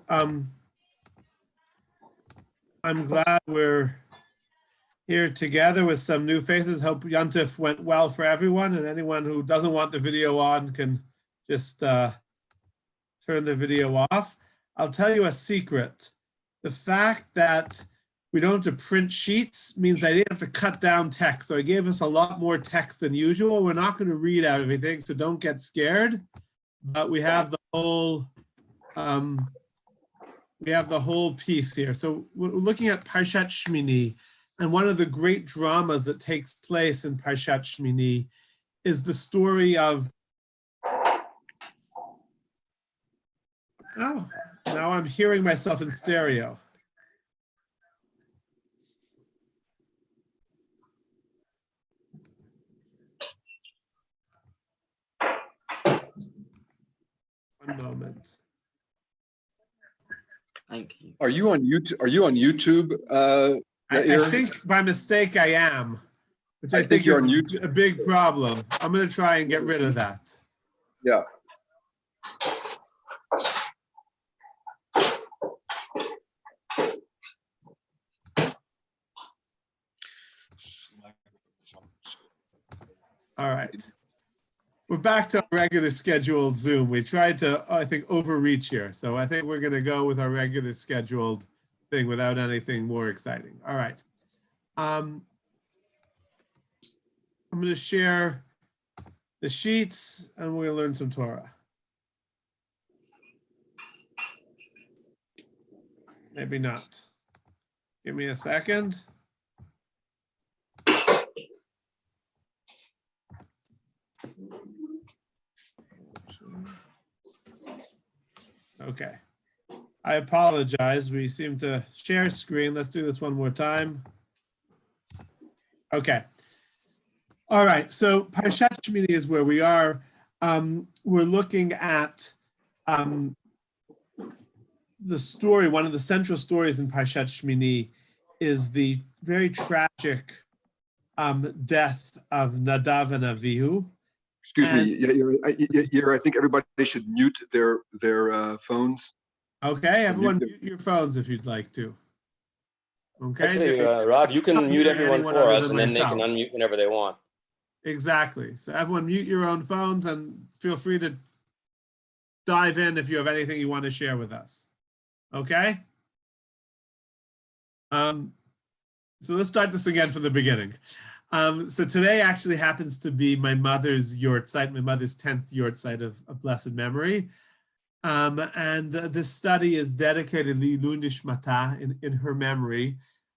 I'm glad we're here together with some new faces. Hope Yontif went well for everyone, and anyone who doesn't want the video on can just turn the video off. I'll tell you a secret. The fact that we don't have to print sheets means I didn't have to cut down text. So it gave us a lot more text than usual. We're not going to read out everything, so don't get scared. But we have the whole piece here. So we're looking at Parshat Shmini, and one of the great dramas that takes place in Parshat Shmini is the story of. Oh, now I'm hearing myself in stereo. One moment. Thank you. Are you on YouTube? Are you on YouTube? I think by mistake I am, which I think you're is on YouTube. a big problem. I'm going to try and get rid of that. Yeah. All right. We're back to our regular scheduled Zoom. We tried to, I think, overreach here. So I think we're going to go with our regular scheduled thing without anything more exciting. All right. I'm going to share the sheets and we're going to learn some Torah. Maybe not. Give me a second. Okay. I apologize. We seem to share screen. Let's do this one more time. Okay. All right. So Parshat Shmini is where we are. We're looking at the story. One of the central stories in Parshat Shmini is the very tragic death of Nadav and Avihu. Excuse me. I think everybody should mute their phones. Okay, everyone mute your phones if you'd like to. Okay. Actually, Rod, you can mute everyone for us, and then they can unmute whenever they want. Exactly. So everyone mute your own phones and feel free to dive in if you have anything you want to share with us. Okay? So let's start this again from the beginning. So today actually happens to be my mother's yortzeit, my mother's 10th yortzeit of blessed memory. And this study is dedicated to Lilu Nishmata in her memory.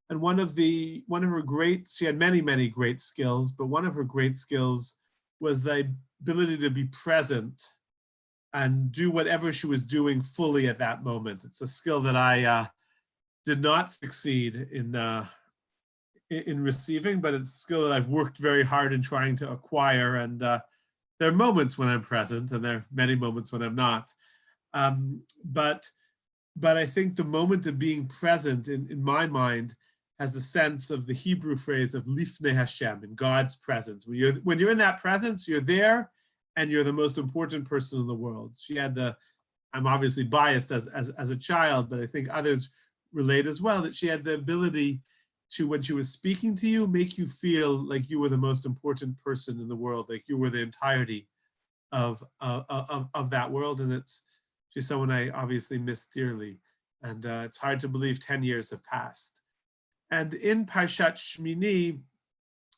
And one of her great, she had many great skills, but one of her great skills was the ability to be present and do whatever she was doing fully at that moment. It's a skill that I did not succeed in receiving, but it's a skill that I've worked very hard in trying to acquire. And there are moments when I'm present, and there are many moments when I'm not. But I think the moment of being present in my mind has the sense of the Hebrew phrase of lifnei Hashem, in God's presence. When you're in that presence, you're there and you're the most important person in the world. She had I'm obviously biased as a child, but I think others relate as well, that she had the ability to, when she was speaking to you, make you feel like you were the most important person in the world, like you were the entirety of that world. And she's someone I obviously miss dearly. And it's hard to believe 10 years have passed. And in Parshat Shmini,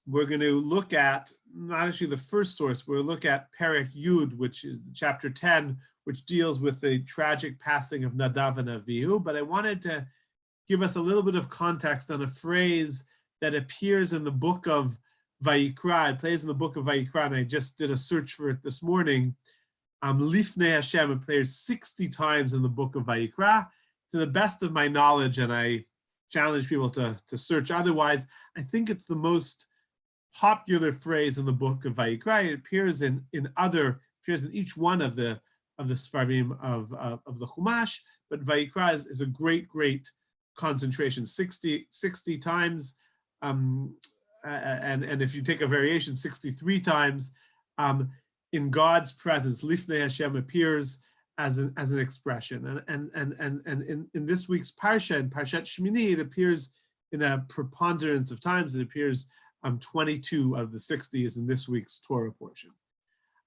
we're going to look at, not actually the first source, we'll look at Perek Yud, which is chapter 10, which deals with the tragic passing of Nadav and Avihu. But I wanted to give us a little bit of context on a phrase that appears in the book of Vayikra. It plays in the book of Vayikra, and I just did a search for it this morning. Lifnei Hashem appears 60 times in the book of Vayikra. To the best of my knowledge, and I challenge people to search otherwise, I think it's the most popular phrase in the book of Vayikra. It appears in each one of the Sfarim of the Chumash, but Vayikra is a great concentration, 60 times, and if you take a variation, 63 times, in God's presence. Lifnei Hashem appears, as an expression. And in this week's Parsha, in Parshat Shmini, it appears in a preponderance of times. It appears 22 out of the 60 is in this week's Torah portion.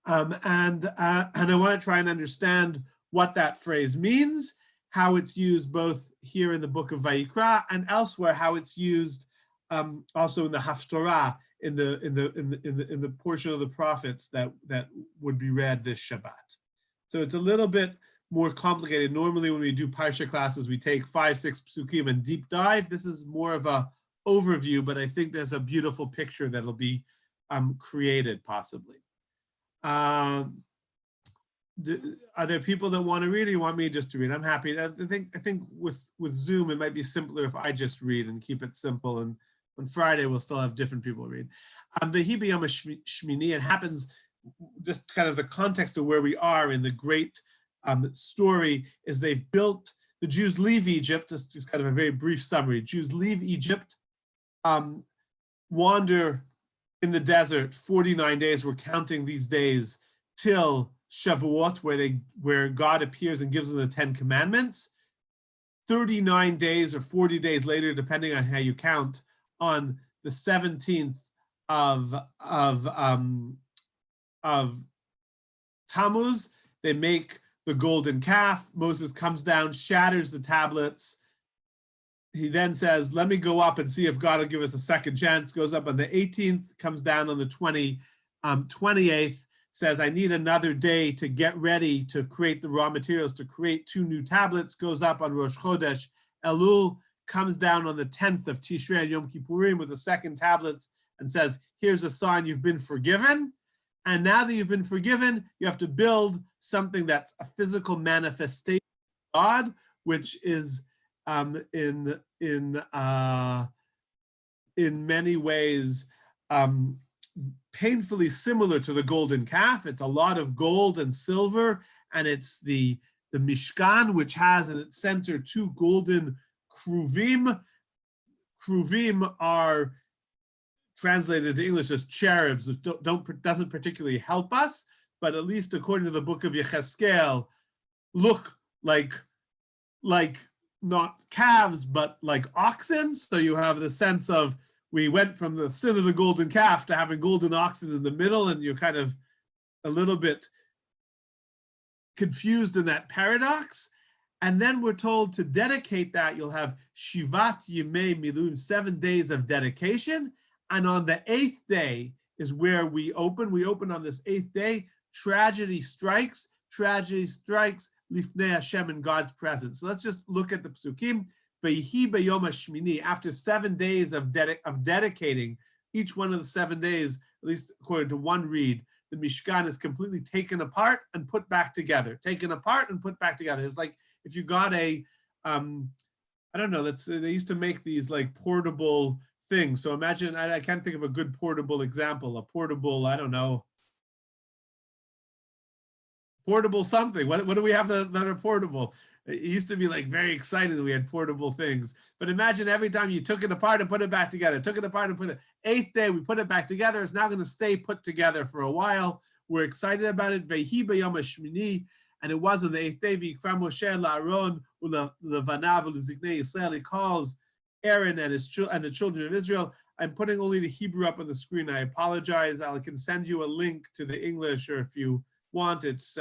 And I want to try and understand what that phrase means, how it's used both here in the book of Vayikra and elsewhere, how it's used also in the Haftorah, in the portion of the prophets that would be read this Shabbat. So it's a little bit more complicated. Normally when we do Parsha classes, we take 5-6 psukim and deep dive. This is more of a overview, but I think there's a beautiful picture that'll be created possibly. Are there people that want to read, or you want me just to read? I'm happy. I think with Zoom it might be simpler if I just read and keep it simple. And on Friday we'll still have different people read. V'hi b'yom hashmini. It happens. Just kind of the context of where we are in the great story is the Jews leave Egypt. Just kind of a very brief summary. Jews leave Egypt, wander in the desert 49 days. We're counting these days till Shavuot, where God appears and gives them the 10 Commandments. 39 days or 40 days later, depending on how you count, on the 17th of Tammuz, they make the golden calf. Moses comes down, shatters the tablets. He then says, let me go up and see if God will give us a second chance. Goes up on the 18th, comes down on the 28th, says, I need another day to get ready to create the raw materials, to create 2 new tablets. Goes up on Rosh Chodesh Elul, comes down on the 10th of Tishrei and Yom Kippurim with the second tablets and says, here's a sign you've been forgiven. And now that you've been forgiven, you have to build something that's a physical manifestation of God, which is in many ways painfully similar to the golden calf. It's a lot of gold and silver, and it's the Mishkan, which has in its center 2 golden kruvim. Kruvim are translated into English as cherubs, which doesn't particularly help us, but at least according to the book of Yechezkel, look like not calves, but like oxen. So you have the sense of, we went from the sin of the golden calf to having golden oxen in the middle, and you're kind of a little bit confused in that paradox. And then we're told to dedicate that, you'll have Shivat Yemei Milum, 7 days of dedication. And on the 8th day is where we open. We open on this 8th day. Tragedy strikes. Tragedy strikes Lifnei Hashem, in God's presence. So let's just look at the psukim. V'hi b'yom hashmini. After 7 days of dedicating, each one of the 7 days, at least according to one read, the Mishkan is completely taken apart and put back together. Taken apart and put back together. It's like if you got a, I don't know, they used to make these like portable things. So imagine, I can't think of a good portable example, a portable, I don't know, portable something. What do we have that are portable? It used to be like very exciting that we had portable things. But imagine every time you took it apart and put it back together, took it apart and put it, 8th day, we put it back together. It's now going to stay put together for a while. We're excited about it. V'hi b'yom hashmini. And it was on the 8th day, v'yikra Moshe la'aron u'levanav u'leziknei Yisrael. He calls Aaron and the children of Israel. I'm putting only the Hebrew up on the screen. I apologize. I can send you a link to the English, or if you want, it's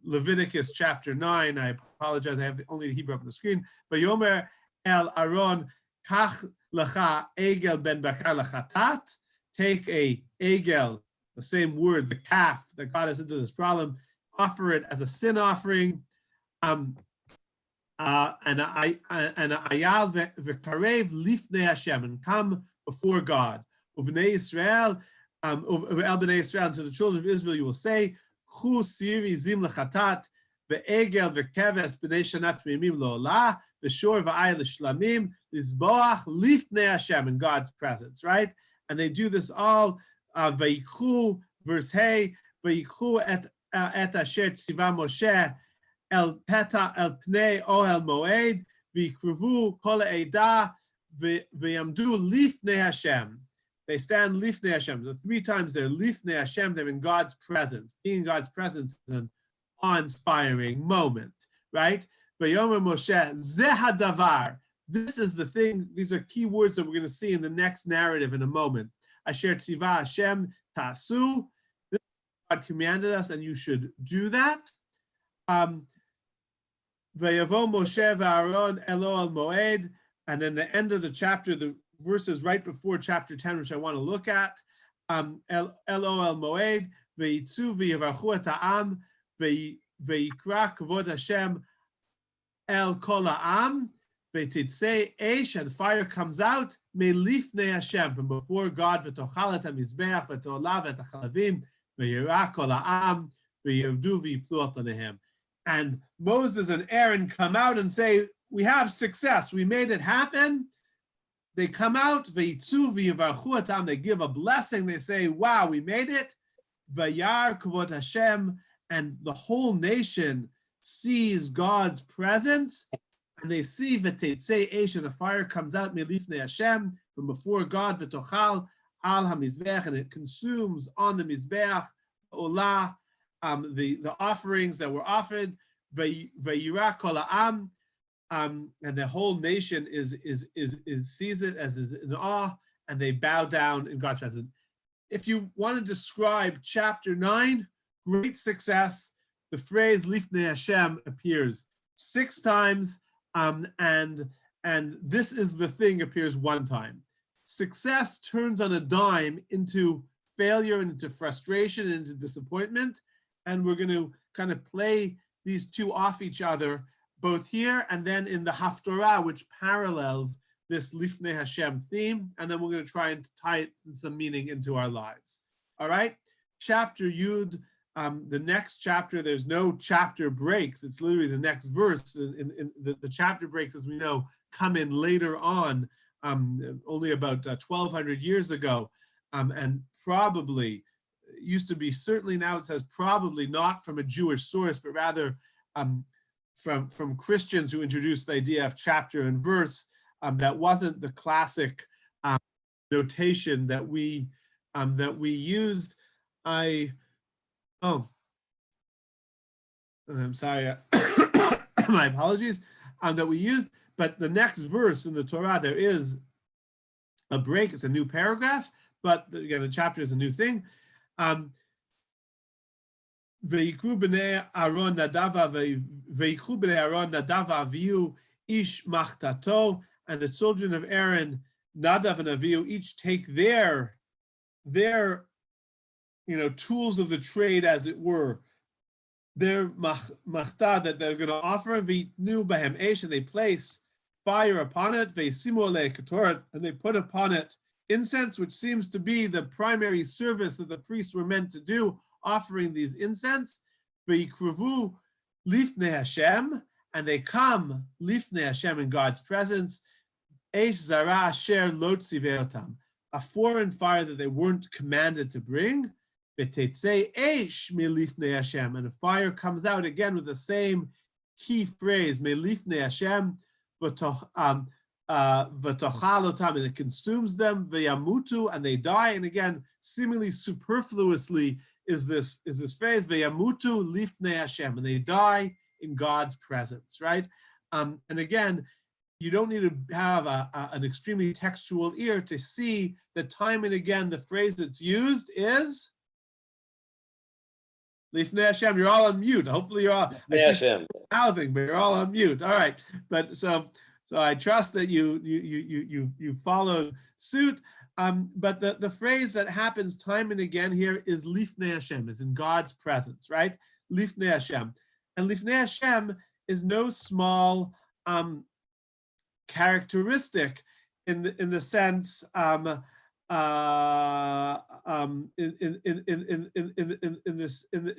Leviticus chapter 9. I apologize. I have only the Hebrew up on the screen. Vayomer el Aaron, kach lecha egel ben bakar lechatat. Take a egel, the same word, the calf that got us into this problem. Offer it as a sin offering. And ayal v'karev lifnei Hashem, and come before God. Uvnei Yisrael, el bnei Yisrael, to the children of Israel, you will say, Chu siri zim lechatat, ve'egel ve'keves bnei shanat mimim lo'olah, ve'shor v'ayel l'shlamim, lizboach lifnei Hashem, in God's presence, right? And they do this all, ve'ikhu, verse hey, ve'ikhu et asher tziva Moshe, el peta el pnei ohel moed, v'ikruvu kol ha'edah, ve'yamdu lifnei Hashem. They stand lifnei Hashem. So 3 times they're lifnei Hashem. They're in God's presence. Being in God's presence is an awe-inspiring moment, right? Vayomer Moshe, Zeh hadavar. This is the thing. These are key words that we're going to see in the next narrative in a moment. Asher tziva Hashem tasu. This God commanded us, and you should do that. Vayavo Moshe v'Aaron elo al moed. And then the end of the chapter, the verses right before chapter 10, which I want to look at. Elo al moed v'yitzu v'yavachu et ha'am v'yikra kavod Hashem el kol ha'am. V'titzei eish, and fire comes out, melifnei Hashem, from before God, v'tochal et hamizbeach, v'to'olav et hachalavim, v'yirah kol ha'am, v'yirdu v'yiplu apanehem. And Moses and Aaron come out and say, we have success, we made it happen. They come out, v'yitzu v'yivarchu et ha'am, they give a blessing, they say, wow, we made it. V'yar kavod Hashem, and the whole nation sees God's presence. And they see v'teitzei eish, and a fire comes out melifnei Hashem, from before God, v'tochal al hamizbeach, and it consumes on the mizbeach olah, the offerings that were offered, v'yirah kol ha'am, and the whole nation sees it as is in awe, and they bow down in God's presence. If you want to describe chapter 9, great success. The phrase lifnei Hashem appears 6 times. And this is the thing appears 1 time. Success turns on a dime into failure, into frustration, into disappointment. And we're going to kind of play these two off each other, both here and then in the Haftorah, which parallels this Lifnei Hashem theme. And then we're going to try and tie it in some meaning into our lives. All right, chapter Yud. The next chapter, there's no chapter breaks. It's literally the next verse. In the chapter breaks, as we know, come in later on, only about 1,200 years ago, and probably used to be, certainly now it says probably not from a Jewish source, but rather from Christians who introduced the idea of chapter and verse. That wasn't the classic notation that we used. I'm sorry, my apologies, that we used, but the next verse in the Torah, there is a break, it's a new paragraph, but again, the chapter is a new thing. V'yikru b'nei Aaron Nadav v'avihu ish machtato, and the children of Aaron, Nadav and Avihu, each take their tools of the trade, as it were, their machta that they're going to offer, v'yitnu b'hem eish, and they place fire upon it, v'yisimu alei ketoret, and they put upon it incense, which seems to be the primary service that the priests were meant to do, offering these incense, v'yikruvu lifnei Hashem, and they come lifnei Hashem in God's presence, eish zara asher lo tziveotam, a foreign fire that they weren't commanded to bring. V'teitzei eish melifnei Hashem, and a fire comes out again with the same key phrase, melifnei Hashem, v'tochal otam, and it consumes them, v'yamutu, and they die. And again, seemingly superfluously is this phrase, v'yamutu lifnei Hashem, and they die in God's presence, right? And again, you don't need to have an extremely textual ear to see that time and again the phrase that's used is Lifnei Hashem. You're all on mute. Hopefully you're all mouthing, but you're all on mute. All right. But so I trust that you followed suit. But the phrase that happens time and again here is Lifnei Hashem, is in God's presence, right? Lifnei Hashem. And Lifnei Hashem is no small characteristic in the sense in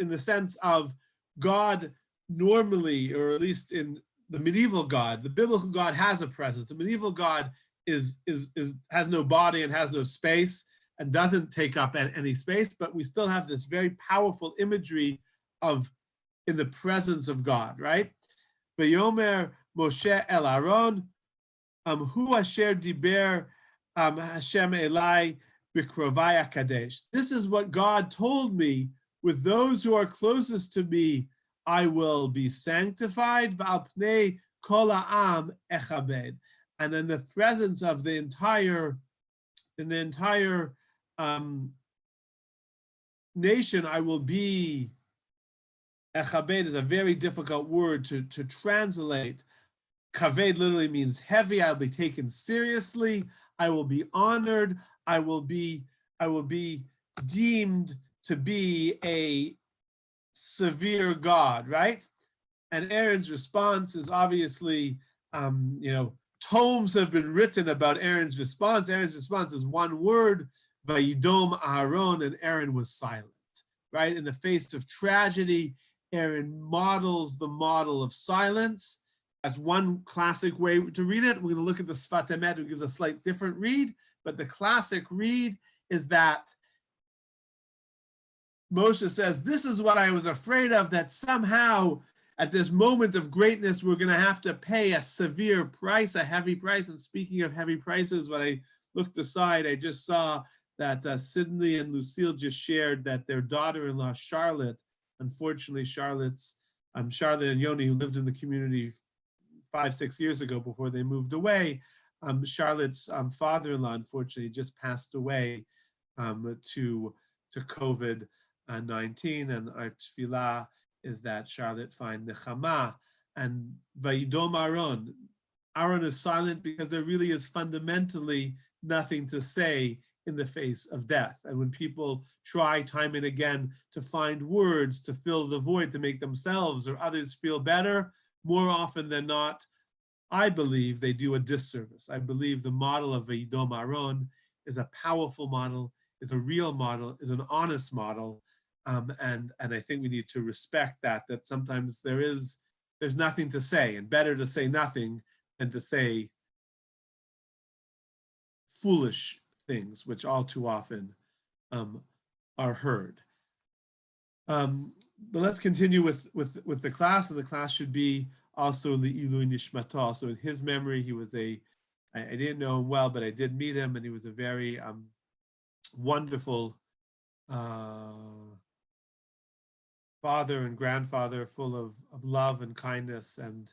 the sense of God normally, or at least in the medieval God. The biblical God has a presence. The medieval God has no body and has no space and doesn't take up any space, but we still have this very powerful imagery of in the presence of God, right? V'yomer Moshe el Aaron, hu asher diber Hashem elai b'krovai kadesh. This is what God told me with those who are closest to me I will be sanctified, v'al pnei kol ha'am echabed. And in the presence of the entire nation, I will be. Echabed is a very difficult word to translate. Kaved literally means heavy. I'll be taken seriously. I will be honored. I will be deemed to be a severe God, right? And Aaron's response is obviously, tomes have been written about Aaron's response. Aaron's response is one word, Vayidom Aaron, and Aaron was silent, right? In the face of tragedy, Aaron models the model of silence. That's one classic way to read it. We're going to look at the Sfat Emet, which gives a slight different read, but the classic read is that Moshe says, this is what I was afraid of, that somehow at this moment of greatness, we're going to have to pay a severe price, a heavy price. And speaking of heavy prices, when I looked aside, I just saw that Sydney and Lucille just shared that their daughter-in-law, Charlotte, unfortunately, Charlotte and Yoni, who lived in the community 5-6 years ago before they moved away, Charlotte's father-in-law, unfortunately, just passed away to COVID-19, and our tefillah is that Charlotte find nechama. And Vayidom Aaron. Aaron is silent because there really is fundamentally nothing to say in the face of death. And when people try time and again to find words to fill the void, to make themselves or others feel better, more often than not, I believe they do a disservice. I believe the model of Vayidom Aaron is a powerful model, is a real model, is an honest model. And I think we need to respect that sometimes there's nothing to say, and better to say nothing than to say foolish things, which all too often are heard. But let's continue with the class, and the class should be also Le'ilui Nishmato. So in his memory, he was I didn't know him well, but I did meet him, and he was a very wonderful father and grandfather, full of love and kindness, and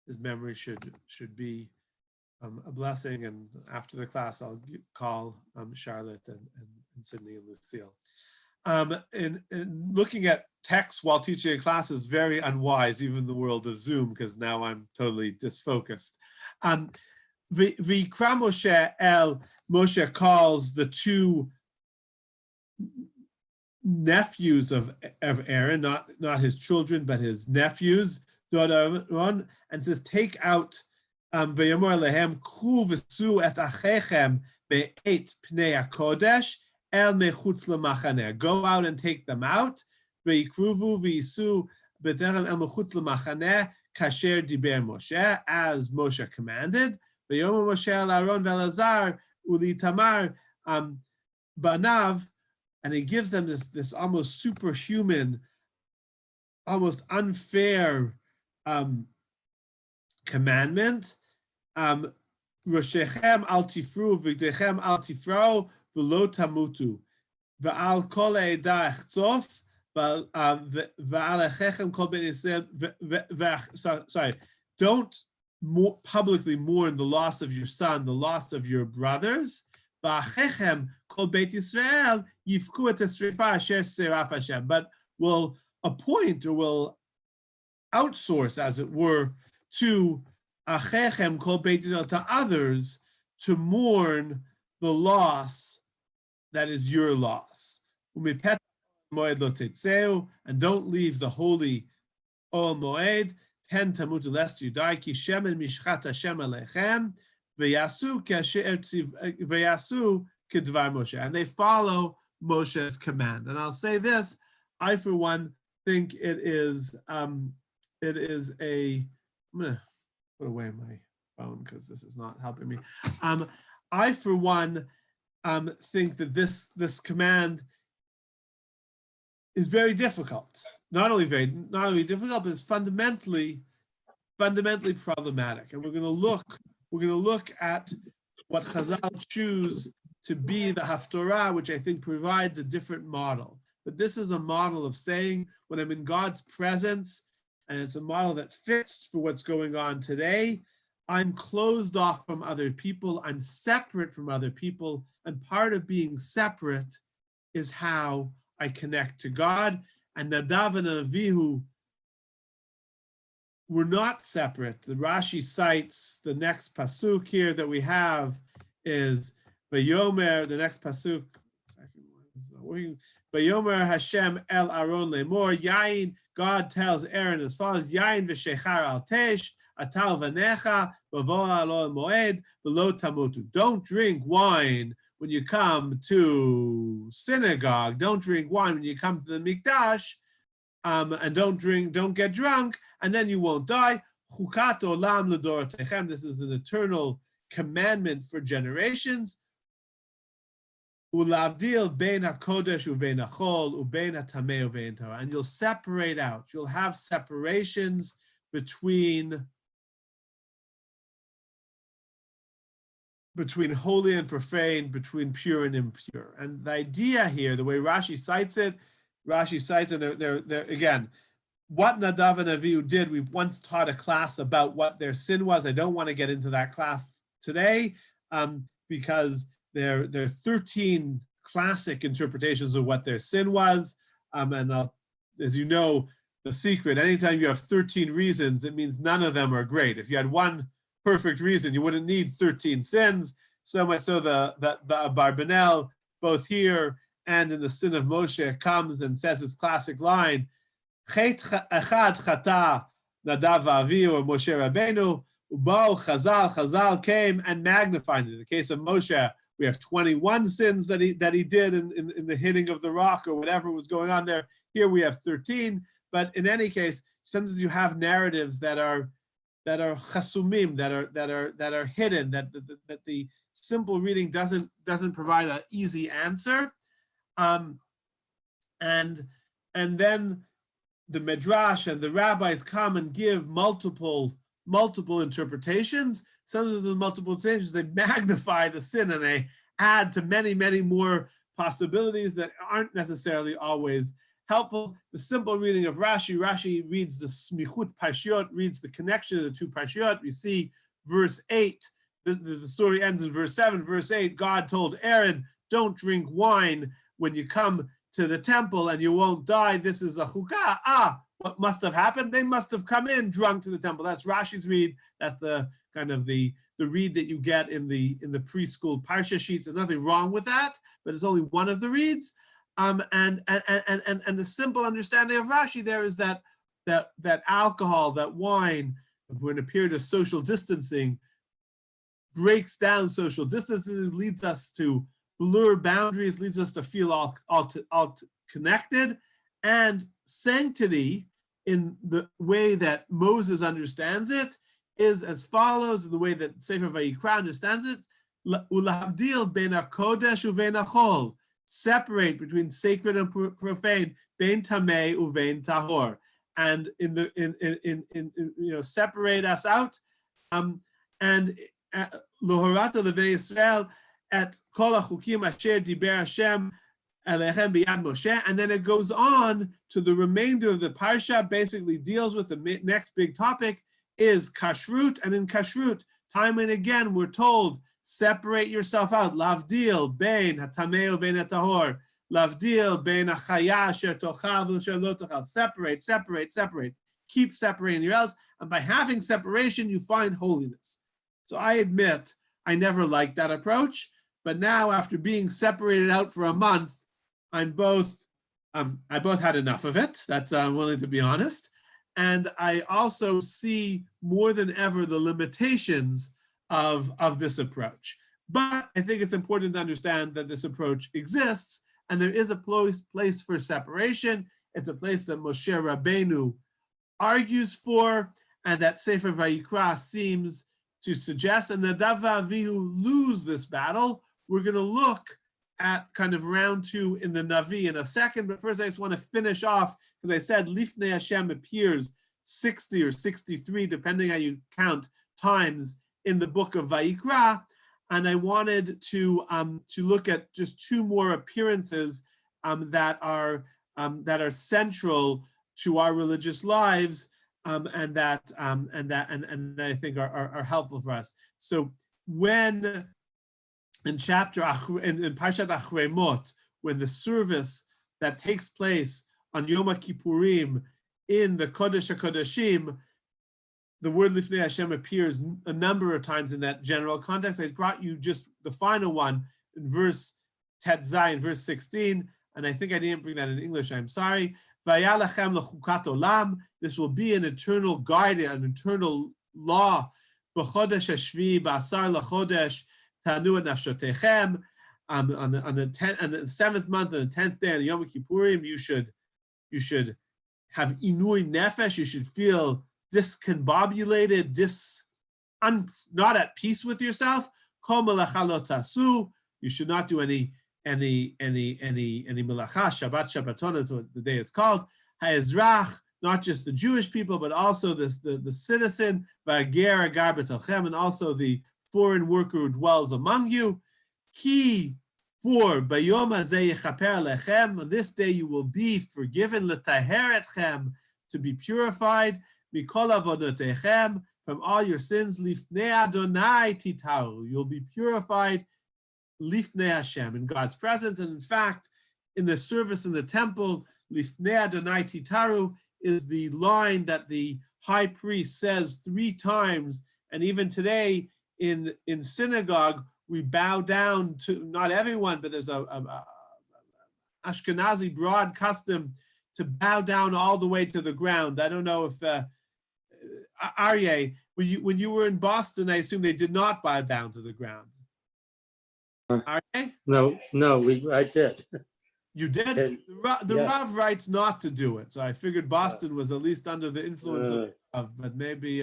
his memory should be a blessing. And after the class, I'll call Charlotte and Sydney and Lucille. In looking at text while teaching a class is very unwise, even in the world of Zoom, because now I'm totally disfocused. V'ikra Moshe calls the two nephews of Aaron, not his children, but his nephews, and says, take out V'yomor lehem k'u v'su et achechem be'et pnei hakodesh el mechutz lemachaneh. Go out and take them out. V'yikruvu v'yisu b'derem el mechutz lemachaneh kasher diber Moshe, as Moshe commanded. V'yomor Moshe el Aaron ve'Elazar uli Tamar banav. And he gives them this almost superhuman, almost unfair commandment. Roshechem al tifru v'gdechem al tifrau v'lo tamutu v'al kol eida echzof v'al echechem kol ben Yisrael. Sorry, don't publicly mourn the loss of your son, the loss of your brothers. V'achechem kol beit Yisrael yifku et esrifa asher seraf Hashem. But will appoint, or will outsource, as it were, to achechem kol beit Yisrael, to others, to mourn the loss that is your loss. Umipet moed lo tetzeu, and don't leave the holy Ol Moed. Pen tamutu, lest you die. Ki shemen mishchat Hashem alechem. V'yasu kedvar Moshe, and they follow Moshe's command. And I'll say this: I, for one, think it is a. I'm gonna put away my phone because this is not helping me. I, for one, think that this command is very difficult. Not only difficult, but it's fundamentally problematic. And we're going to look at what Chazal choose to be the Haftorah, which I think provides a different model. But this is a model of saying, when I'm in God's presence, and it's a model that fits for what's going on today. I'm closed off from other people. I'm separate from other people. And part of being separate is how I connect to God. And Nadav and Avihu were not separate. The Rashi cites the next pasuk here that we have is Vayomer, the next pasuk, Vayomer Hashem el Aaron lemor, Yain, God tells Aaron as follows, Yain v'shechar al tesh, atal v'necha, v'voa alo moed, v'lo tamutu. Don't drink wine when you come to synagogue. Don't drink wine when you come to the mikdash, and don't get drunk, and then you won't die. Chukat olam l'dorotechem. This is an eternal commandment for generations. Ulavdil bein hakodesh uvein hachol ubein hatamei uvein tahor. And you'll separate out. You'll have separations between holy and profane, between pure and impure. And the idea here, the way Rashi cites it, they're again, what Nadav and Avihu did, we once taught a class about what their sin was. I don't want to get into that class today, because there are 13 classic interpretations of what their sin was. As you know, the secret, anytime you have 13 reasons, it means none of them are great. If you had one perfect reason, you wouldn't need 13 sins. So much so the Abarbanel, both here and in the sin of Moshe, comes and says his classic line, Chet echad chata Nadav v'Avihu, or Moshe Rabbeinu, ubao Chazal came and magnified it. In the case of Moshe, we have 21 sins that he did in the hitting of the rock or whatever was going on there. Here we have 13. But in any case, sometimes you have narratives that are chasumim, that are hidden, that the simple reading doesn't provide an easy answer. And then the Midrash and the rabbis come and give multiple interpretations. Some of the multiple interpretations, they magnify the sin and they add to many more possibilities that aren't necessarily always helpful. The simple reading of Rashi reads the smichut parshiot, reads the connection of the two parshiot. We see verse 8, the story ends in verse 7. Verse 8, God told Aaron, don't drink wine when you come to the temple and you won't die. This is a chukah. What must have happened? They must have come in drunk to the temple. That's Rashi's read. That's the kind of the read that you get in the preschool parsha sheets. There's nothing wrong with that, but it's only one of the reads. And the simple understanding of Rashi there is that alcohol, that wine, if we're in a period of social distancing, breaks down social distancing, leads us to blur boundaries, leads us to feel all connected, and sanctity in the way that Moses understands it is as follows, in the way that Sefer Vayikra understands it, Ulahavdil ben hakodesh uvein hachol, separate between sacred and profane, bein tamei uvein tahor, and separate us out, and lohorata levei Yisrael at kol hachukim asher diber Hashem elechem biyad Moshe, and then it goes on to the remainder of the parsha. Basically deals with the next big topic is kashrut, and in kashrut, time and again we're told, separate yourself out. Lavdil bein hatamei uvein hatahor. Lavdil bein hachaya asher tochal v'asher lo tochal. Separate. Keep separating yourselves, and by having separation, you find holiness. So I admit I never liked that approach, but now after being separated out for a month, I both had enough of it. That's I'm willing to be honest, and I also see more than ever the limitations of this approach. But I think it's important to understand that this approach exists, and there is a place for separation. It's a place that Moshe Rabbeinu argues for, and that Sefer Vayikra seems to suggest. And Nadav v'Avihu lose this battle. We're going to look at kind of round 2 in the Navi in a second, but first I just want to finish off, because I said Lifnei Hashem appears 60 or 63, depending how you count, times in the book of Vayikra, and I wanted to look at just 2 more appearances that are central to our religious lives, and that I think are helpful for us. So when in Parshat Achremot, when the service that takes place on Yom Kippurim in the Kodesh HaKodeshim, the word Lifnei Hashem appears a number of times in that general context. I brought you just the final one in verse Tet Zayin, verse 16, and I think I didn't bring that in English, I'm sorry. Vayah lachem lechukat olam, this will be an eternal guardian, an eternal law. B'chodesh hashvi, b'asar lachodesh, tanu et nafshotechem. On the 7th month, on the 10th day, on Yom Kippurim, you should have inui nefesh, you should feel discombobulated, not at peace with yourself. Kol melacha lo tasu, you should not do any melacha. Shabbat Shabbaton is what the day is called. Ha'ezrach, not just the Jewish people, but also the citizen, v'ager agar b'tochem, and also the foreign worker who dwells among you. Ki, for bayom hazeh yechaper lechem, on this day you will be forgiven, l'taher etchem, to be purified, mikol avodotechem, from all your sins, lifnei Adonai titaru, you'll be purified, lifnei Hashem, in God's presence. And in fact, in the service in the temple, lifnei Adonai titaru is the line that the high priest says 3 times. And even today in synagogue, we bow down to, not everyone, but there's a Ashkenazi broad custom to bow down all the way to the ground. I don't know if Aryeh, when you were in Boston, I assume they did not bow down to the ground. Aryeh? No, I did. You did? And, the yeah. Rav writes not to do it, so I figured Boston was at least under the influence of, but maybe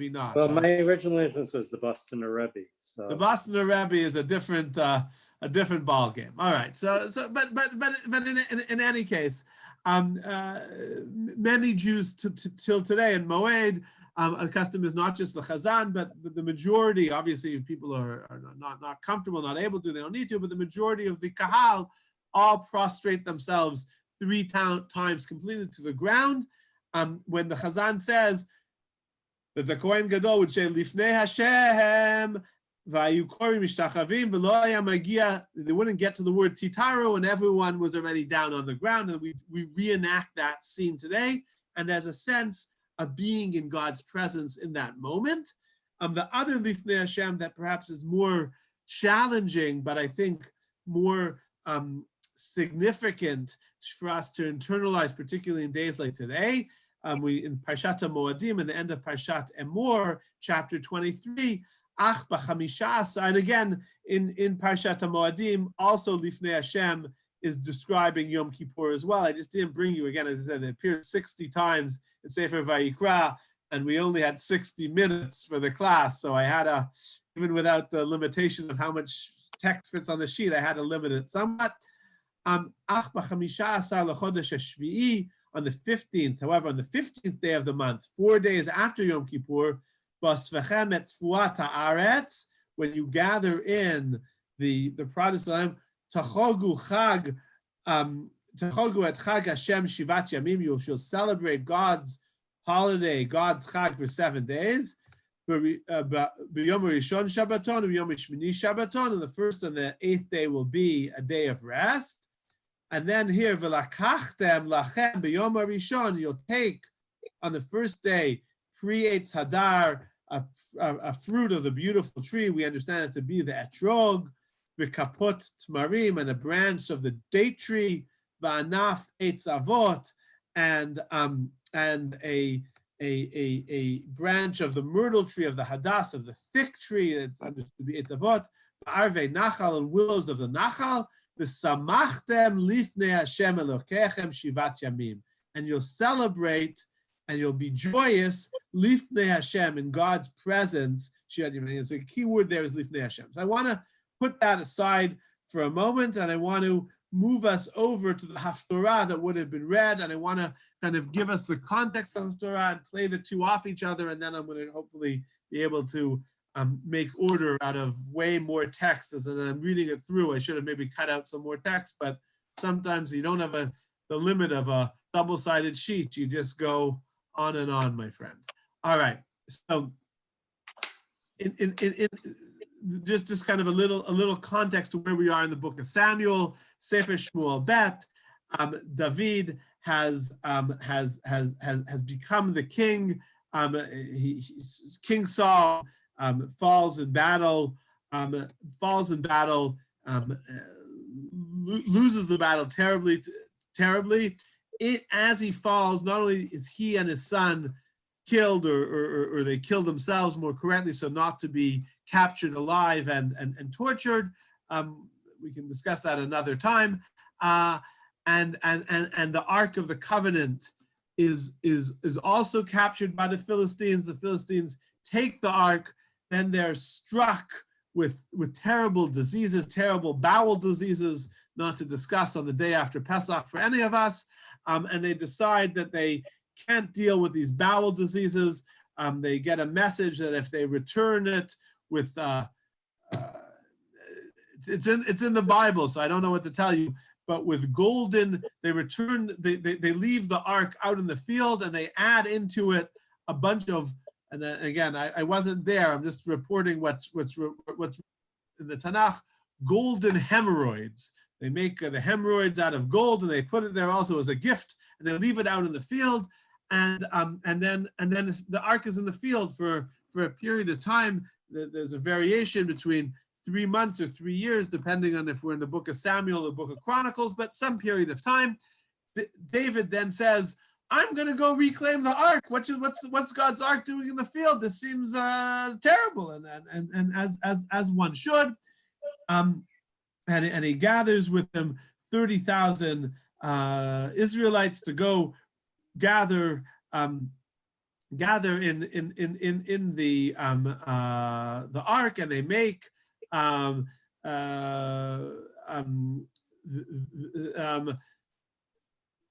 not. Well, my original influence was the Boston Rebbe. So the Boston Rebbe is a different ball game. All right. But in any case, many Jews till today in Moed, a custom is not just the Chazan, but the majority. Obviously, if people are not comfortable, not able to, they don't need to. But the majority of the Kahal all prostrate themselves 3 times completely to the ground. When the Chazan says that the Kohen Gadol would say, Lifnei Hashem, vayukori mishtachavim, v'lo haya magia, they wouldn't get to the word titaru, and everyone was already down on the ground. And we reenact that scene today. And there's a sense of being in God's presence in that moment. The other Lifnei Hashem that perhaps is more challenging, but I think more significant for us to internalize, particularly in days like today. We in Parshat Moadim, in the end of Parshat Emor, chapter 23, Ach b'chamisha, and again in Parshat Moadim, also Lifnei Hashem is describing Yom Kippur as well. I just didn't bring you, again, as I said, it appeared 60 times in Sefer Vayikra, and we only had 60 minutes for the class, so I had even without the limitation of how much text fits on the sheet, I had to limit it somewhat. Ach b'chamisha l'chodesh hashvi'i, on the 15th, however, on the 15th day of the month, 4 days after Yom Kippur, basvechem et tfuat haaretz, when you gather in the Protestant, tachogu chag, tachogu et chag Hashem shivat yamim, you shall celebrate God's holiday, God's chag for 7 days. B'yom rishon Shabbaton, b'yom shmini Shabbaton, and the 1st and the 8th day will be a day of rest. And then here, v'lakachtem lachem b'yom harishon, you'll take on the 1st day pre-Eitz Hadar, a fruit of the beautiful tree. We understand it to be the etrog, v'kapot tmarim, and a branch of the date tree, v'anaf Eitz Avot, and a branch of the myrtle tree, of the hadas, of the thick tree. It's understood to be Eitz Avot, v'arvei nachal, and willows of the nachal. V'samachtem lifnei Hashem Elokechem shivat yamim, and you'll celebrate and you'll be joyous lifnei Hashem, in God's presence. Shivat yamim. So the key word there is lifnei Hashem. So I want to put that aside for a moment, and I want to move us over to the Haftorah that would have been read, and I want to kind of give us the context of the Haftorah and play the two off each other, and then I'm going to hopefully be able to make order out of way more text. As I'm reading it through, I should have maybe cut out some more text, but sometimes you don't have the limit of a double-sided sheet. You just go on, my friend. All right. So in just kind of a little context to where we are in the book of Samuel, Sefer Shmuel Bet. David has become the king. King Saul falls in battle, loses the battle terribly. As he falls, not only is he and his son killed, or they kill themselves, more correctly, so not to be captured alive and tortured. We can discuss that another time. And the Ark of the Covenant is also captured by the Philistines. The Philistines take the Ark, then they're struck with terrible diseases, terrible bowel diseases, not to discuss on the day after Pesach for any of us. And they decide that they can't deal with these bowel diseases. They get a message that if they return it with, it's in the Bible, so I don't know what to tell you, but with golden, they leave the ark out in the field and they add into it a bunch of, and again, I wasn't there, I'm just reporting what's in the Tanakh, golden hemorrhoids. They make the hemorrhoids out of gold and they put it there also as a gift, and they leave it out in the field. And then the ark is in the field for a period of time. There's a variation between 3 months or 3 years, depending on if we're in the book of Samuel or the book of Chronicles, but some period of time. David then says, I'm going to go reclaim the ark. What's God's ark doing in the field? This seems terrible, and as one should. And he gathers with him 30,000 Israelites to go gather in the ark, and they make and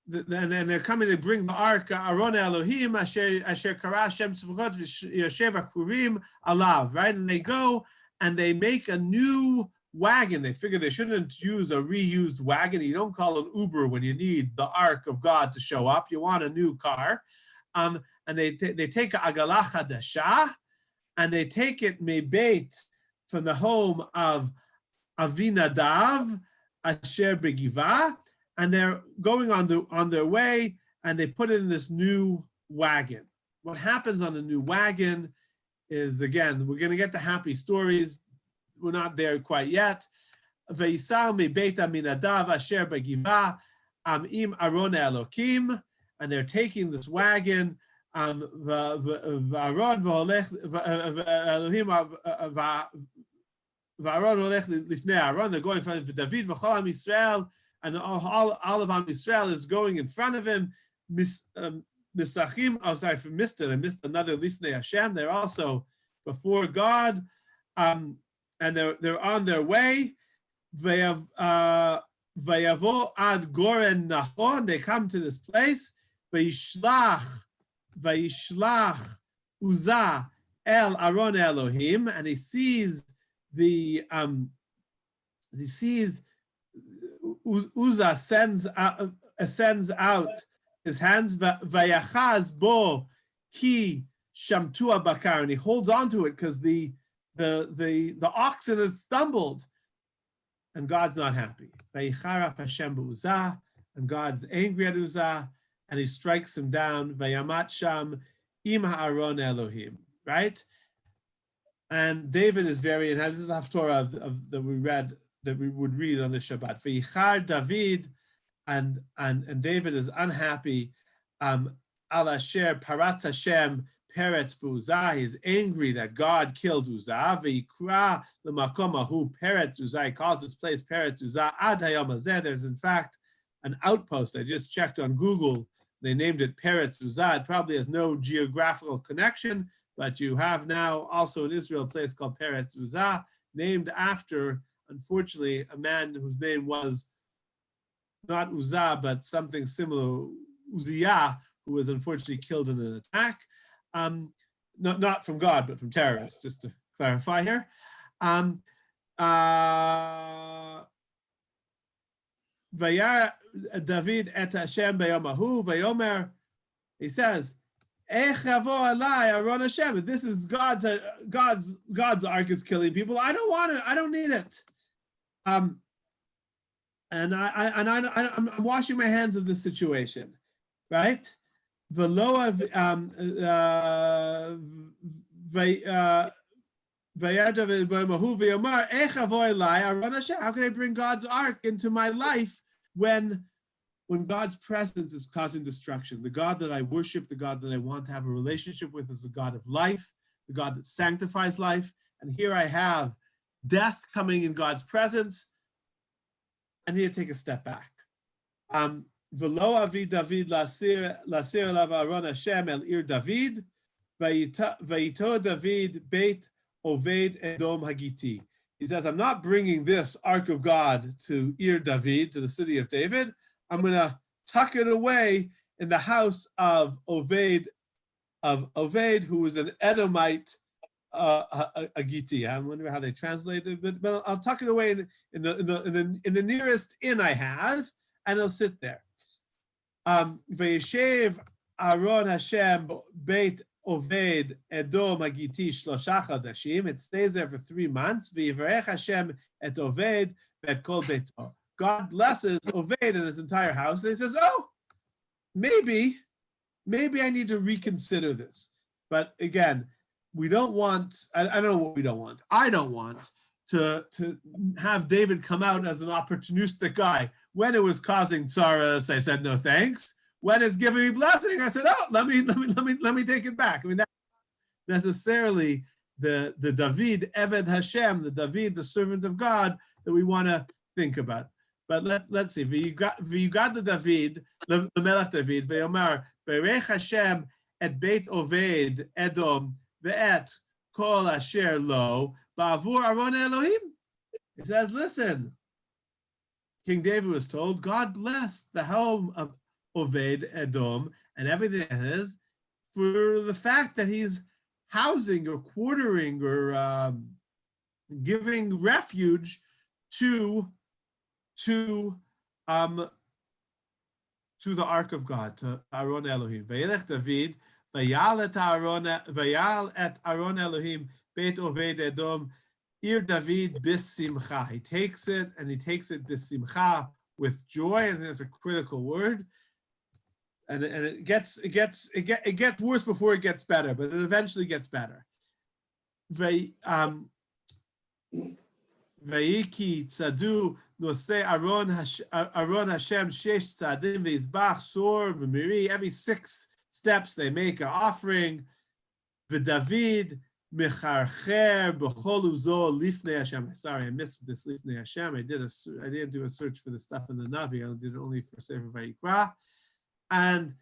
then they're coming to bring the ark, Aron Elohim, Asher Kara Hashem Tzvukot Yoshev Akurim Alav, right? And they go and they make a new wagon. They figure they shouldn't use a reused wagon. You don't call an Uber when you need the ark of God to show up. You want a new car. And they take a Agalah Chadasha, and they take it mebeit from the home of Avinadav, Asher Begivah, and they're going on their way, and they put it in this new wagon. What happens on the new wagon is, again, we're going to get the happy stories. We're not there quite yet. Ve'isal mebeit Aminadav Asher Begivah im Aron Elokim, and they're taking this wagon. V'Aaron lifnei Aaron, they're going in front of David v'chol Am Yisrael, and all of Am Yisrael is going in front of him. Misachim, oh sorry, I missed another lifnei Hashem. They're also before God, and they're on their way. Vayavo ad Goren Nachon, they come to this place. Vayishlach Uzzah el Aron Elohim, and he sees Uzzah sends out his hands. Vayachaz bo ki shamtua bakar, and he holds on to it because the oxen has stumbled, and God's not happy. Vayicharaf Hashem b'Uzzah, and God's angry at Uzzah, and he strikes him down. Vayamat sham im ha'aron Elohim, right? And David is and this is the Haftorah that we would read on the Shabbat. Vayichar David, and David is unhappy. Al asher paratz Hashem peretz b'Uzzah. He is angry that God killed Uzzah. Vayikra l'makom ahu peretz Uzzah. He calls this place Peretz Uzzah ad hayom hazeh. There's in fact an outpost. I just checked on Google. They named it Peretz Uzzah. It probably has no geographical connection, but you have now also in Israel a place called Peretz Uzzah, named after, unfortunately, a man whose name was not Uzzah, but something similar, Uzziah, who was unfortunately killed in an attack. Not from God, but from terrorists, just to clarify here. Vayar David et Hashem b'yom hahu, vayomer, he says, This is God's ark is killing people. I don't want it. I don't need it. And I'm washing my hands of this situation, right? How can I bring God's ark into my life when God's presence is causing destruction? The God that I worship, the God that I want to have a relationship with, is the God of life, the God that sanctifies life. And here I have death coming in God's presence. I need to take a step back. V'lo avi David lasir elav aron Hashem el ir David, vayito David beit Oved Edom Hagiti. He says, I'm not bringing this ark of God to Ir David, to the city of David. I'm going to tuck it away in the house of Oved, who was an Edomite Agiti. I wonder how they translate it, but I'll tuck it away in the nearest inn I have, and it'll sit there. Vayeshev Aron Hashem Beit Oved Edom Hagiti Shlosha Chodashim. It stays there for 3 months. V'yivarech Hashem et Oved v'et kol beito. God blesses Oved and his entire house, and he says, "Oh, maybe I need to reconsider this." But again, we don't want. I don't know what we don't want. I don't want to have David come out as an opportunistic guy. When it was causing tsaras, I said no thanks. When it's giving me blessing, I said, "Oh, let me take it back." I mean, that's not necessarily the David Eved Hashem, the David, the servant of God, that we want to think about. But let's see. V'yugad the David, the Melech David, ve'yomar berech Hashem et Beit Oved Edom ve'et kol asher lo ba'avur aron Elohim. It says, listen, King David was told, God blessed the home of Oved Edom and everything it is for the fact that he's housing or quartering or giving refuge to the ark of God, to Aron Elohim. Vayelech David, vayal et Aron Elohim, Beit Oved Edom, Ir David bisimcha. He takes it bisimcha, with joy, and there's a critical word. And it gets worse before it gets better, but it eventually gets better. Vayiki tzadu nosei Aron Hashem shesh tzadim ve'izbach sor v'miri. Every 6 steps they make an offering. V'David mecharcher b'chol uzo lifnei Hashem. Sorry, I missed this lifnei Hashem. I didn't do a search for the stuff in the Navi. I did it only for Sefer Vayikra. And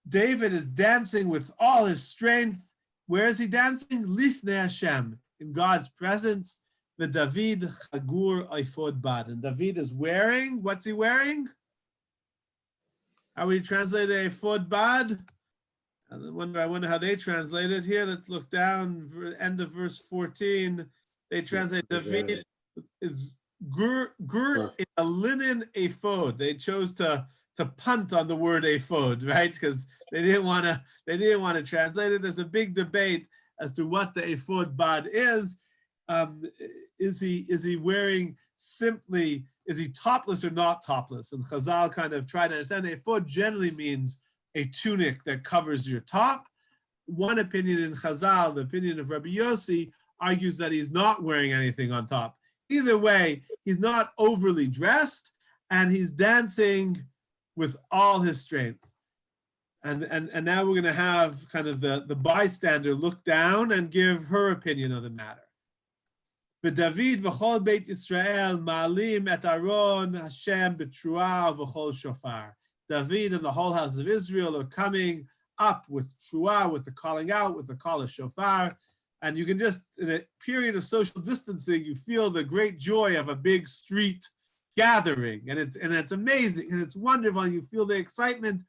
David is dancing with all his strength. Where is he dancing? Lifnei Hashem, in God's presence. The David chagur ephod bad, and David is wearing. What's he wearing? How we translate ephod bad? I wonder how they translate it here. Let's look down. End of verse 14. They translate David is gur in a linen ephod. They chose to punt on the word ephod, right? Because they didn't want to translate it. There's a big debate as to what the ephod bad is. Is he wearing simply, is he topless or not topless? And Chazal kind of try to understand that ephod generally means a tunic that covers your top. One opinion in Chazal, the opinion of Rabbi Yossi, argues that he's not wearing anything on top. Either way, he's not overly dressed, and he's dancing with all his strength. And now we're going to have kind of the bystander look down and give her opinion of the matter. David v'chol Beit Yisrael ma'alim et Aron Hashem b'truah v'chol shofar. David and the whole house of Israel are coming up with truah, with the calling out, with the call of shofar. And you can just, in a period of social distancing, you feel the great joy of a big street gathering. And it's amazing, and it's wonderful, and you feel the excitement.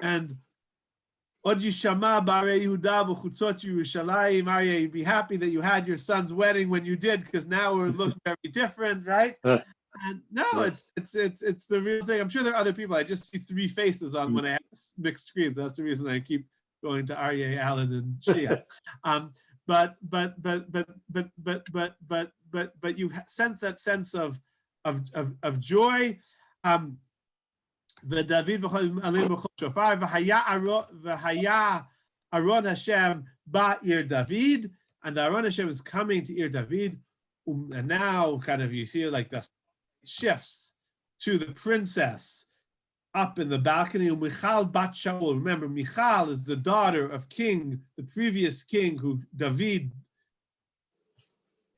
And Od Yishama Barei Yehuda v'chutzot Yerushalayim, Aryeh, you'd be happy that you had your son's wedding when you did, because now it would look very different, right? And no, it's the real thing. I'm sure there are other people. I just see 3 faces on when I have mixed screens. That's the reason I keep going to Aryeh Allen and Shia. But you sense that sense of joy. The David shofar v'haya Aron Hashem ba'ir David, and the Aron Hashem is coming to Ir David, and now kind of you see like the shifts to the princess up in the balcony. Michal bat Shaul. Remember, Michal is the daughter of the previous king, who David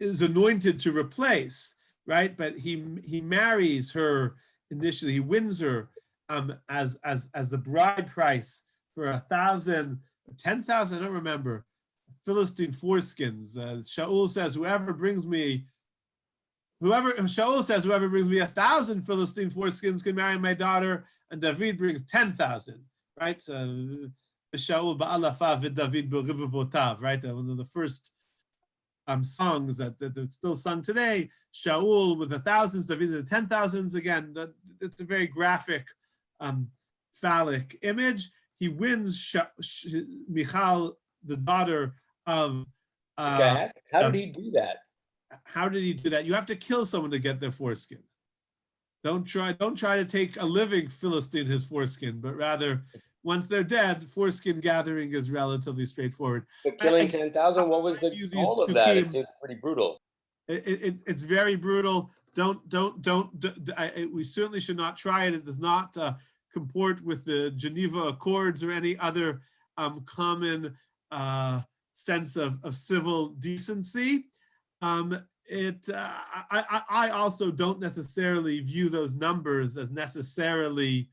is anointed to replace, right? But he marries her initially. He wins her as the bride price for 1,000, 10,000, I don't remember, Philistine foreskins. Shaul says, whoever brings me 1,000 Philistine foreskins can marry my daughter, and David brings 10,000, right? Shaul ba'alafa v'David b'rivotav, right? One of the first songs that are still sung today. Shaul with the thousands, David with the 10,000s. Again, it's a very graphic, phallic image. He wins Michal, the daughter of. Okay, I asked, how did he do that? How did he do that? You have to kill someone to get their foreskin. Don't try to take a living Philistine his foreskin, but rather, once they're dead, foreskin gathering is relatively straightforward. But killing 10,000, what was the goal of that? It's pretty brutal. It's very brutal. We certainly should not try it. It does not comport with the Geneva Accords or any other common sense of civil decency. I also don't necessarily view those numbers as necessarily.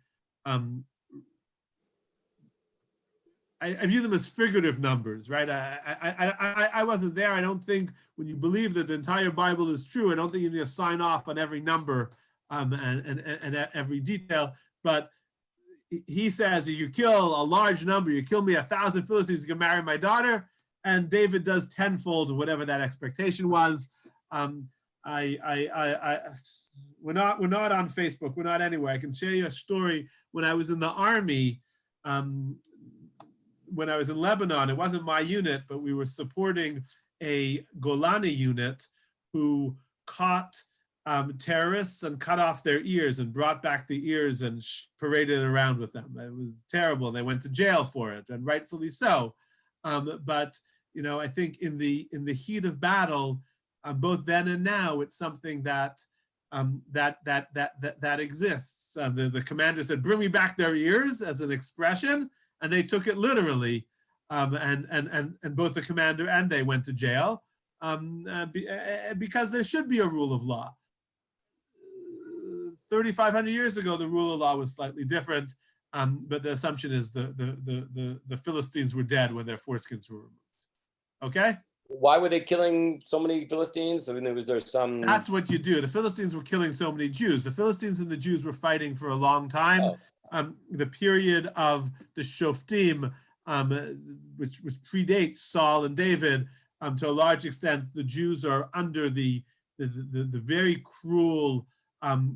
I view them as figurative numbers, right? I wasn't there. I don't think when you believe that the entire Bible is true, I don't think you need to sign off on every number and every detail. But he says, if you kill a large number, you kill me 1,000 Philistines, you can marry my daughter. And David does tenfold of whatever that expectation was. We're not on Facebook. We're not anywhere. I can share you a story. When I was in the army, when I was in Lebanon, it wasn't my unit, but we were supporting a Golani unit who caught terrorists and cut off their ears and brought back the ears and paraded around with them. It was terrible. They went to jail for it, and rightfully so. But I think in the heat of battle, both then and now, it's something that exists. The commander said, "Bring me back their ears," as an expression, and they took it literally. And both the commander and they went to jail because there should be a rule of law. 3,500 years ago, the rule of law was slightly different, but the assumption is the Philistines were dead when their foreskins were removed. Okay? Why were they killing so many Philistines? I mean, there's some. That's what you do. The Philistines were killing so many Jews. The Philistines and the Jews were fighting for a long time. Oh. The period of the Shoftim, which predates Saul and David, to a large extent, the Jews are under the very cruel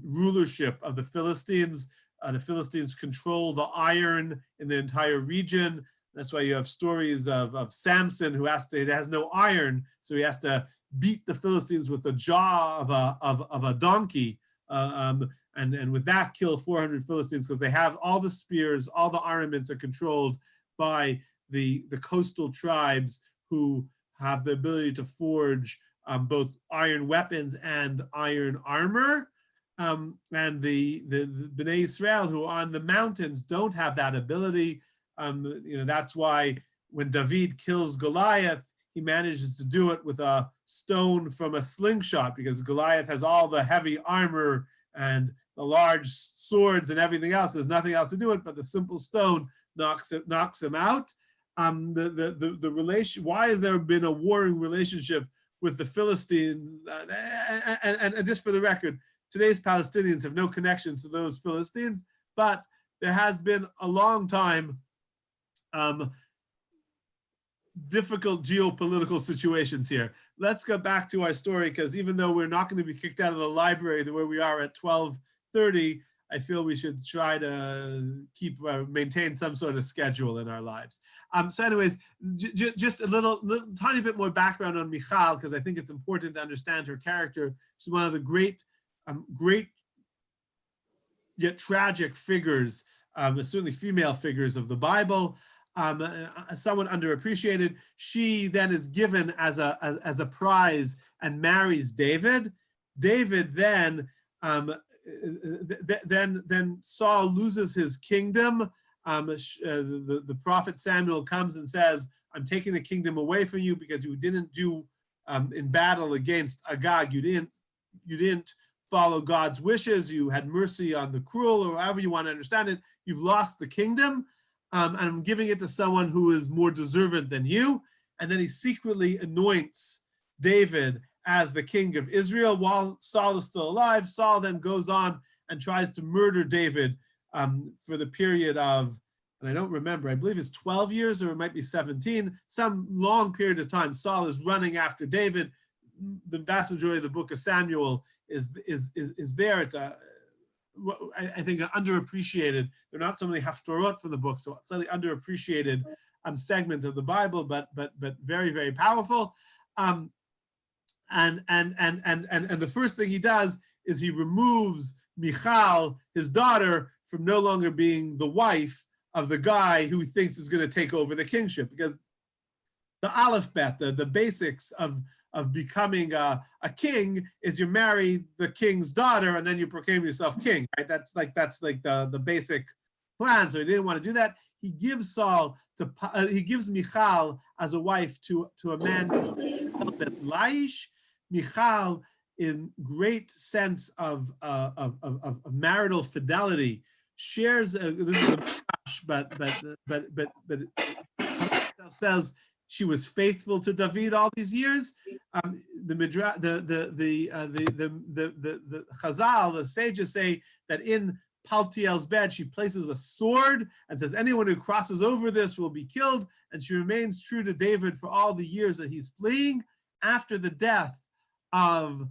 rulership of the Philistines. The Philistines control the iron in the entire region. That's why you have stories of Samson who has no iron, so he has to beat the Philistines with the jaw of a donkey, and with that kill 400 Philistines, because they have all the spears, all the armaments are controlled by the coastal tribes who have the ability to forge both iron weapons and iron armor. And the Bnei Israel who are on the mountains don't have that ability. That's why when David kills Goliath, he manages to do it with a stone from a slingshot, because Goliath has all the heavy armor and the large swords and everything else. There's nothing else to do it, but the simple stone knocks him out. The relation. Why has there been a warring relationship with the Philistine? And just for the record, today's Palestinians have no connection to those Philistines, but there has been a long time difficult geopolitical situations here. Let's go back to our story, because even though we're not going to be kicked out of the library where we are at 12:30, I feel we should try to maintain some sort of schedule in our lives. So anyways, just a little tiny bit more background on Michal, because I think it's important to understand her character. She's one of the great yet tragic figures, certainly female figures of the Bible, somewhat underappreciated. She then is given as a prize and marries David. David then Saul loses his kingdom. The prophet Samuel comes and says, "I'm taking the kingdom away from you because you didn't do in battle against Agag. You didn't follow God's wishes. You had mercy on the cruel," or however you want to understand it. "You've lost the kingdom, and I'm giving it to someone who is more deserving than you." And then he secretly anoints David as the king of Israel while Saul is still alive. Saul then goes on and tries to murder David for the period of, and I don't remember, I believe it's 12 years or it might be 17, some long period of time. Saul is running after David. The vast majority of the book of Samuel is there. It's I think underappreciated. There are not so many haftorot from the book, so it's slightly underappreciated segment of the Bible, but very, very powerful. And the first thing he does is he removes Michal, his daughter, from no longer being the wife of the guy who he thinks is going to take over the kingship, because the aleph-bet, the basics of becoming a king is you marry the king's daughter and then you proclaim yourself king, right? That's like the basic plan. So he didn't want to do that. He gives he gives Michal as a wife to a man called Laish. Michal, in great sense of marital fidelity, shares this is a but says she was faithful to David all these years. The Chazal, the sages say that in Paltiel's bed, she places a sword and says, anyone who crosses over this will be killed. And she remains true to David for all the years that he's fleeing. After the death of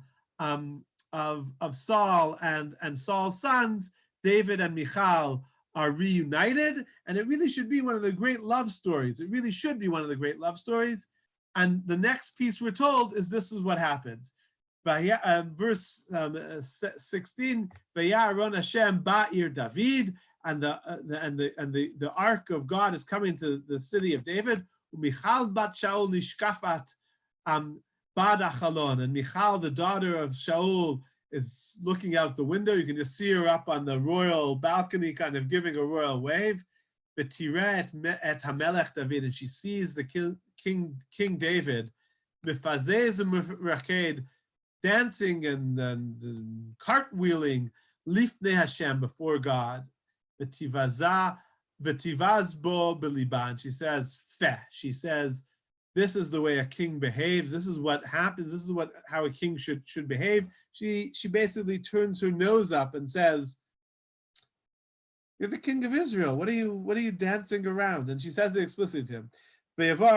Saul and Saul's sons, David and Michal are reunited, and it really should be one of the great love stories. It really should be one of the great love stories. And the next piece we're told is this is what happens. Verse 16, Vayaron Hashem ba'ir David, and the ark of God is coming to the city of David. Michal bat Shaul nishkafat bad achalon, and Michal, the daughter of Shaul, is looking out the window. You can just see her up on the royal balcony, kind of giving a royal wave. B'tireh et hamelech David, and she sees the King David, mifazez u'mraked, dancing and cartwheeling, lifnei Hashem, before God. V'tivaz bo b'liban. She says, feh. She says, this is the way a king behaves. This is what happens. This is how a king should behave. She basically turns her nose up and says, "You're the king of Israel. What are you dancing around?" And she says it explicitly to him. David, David,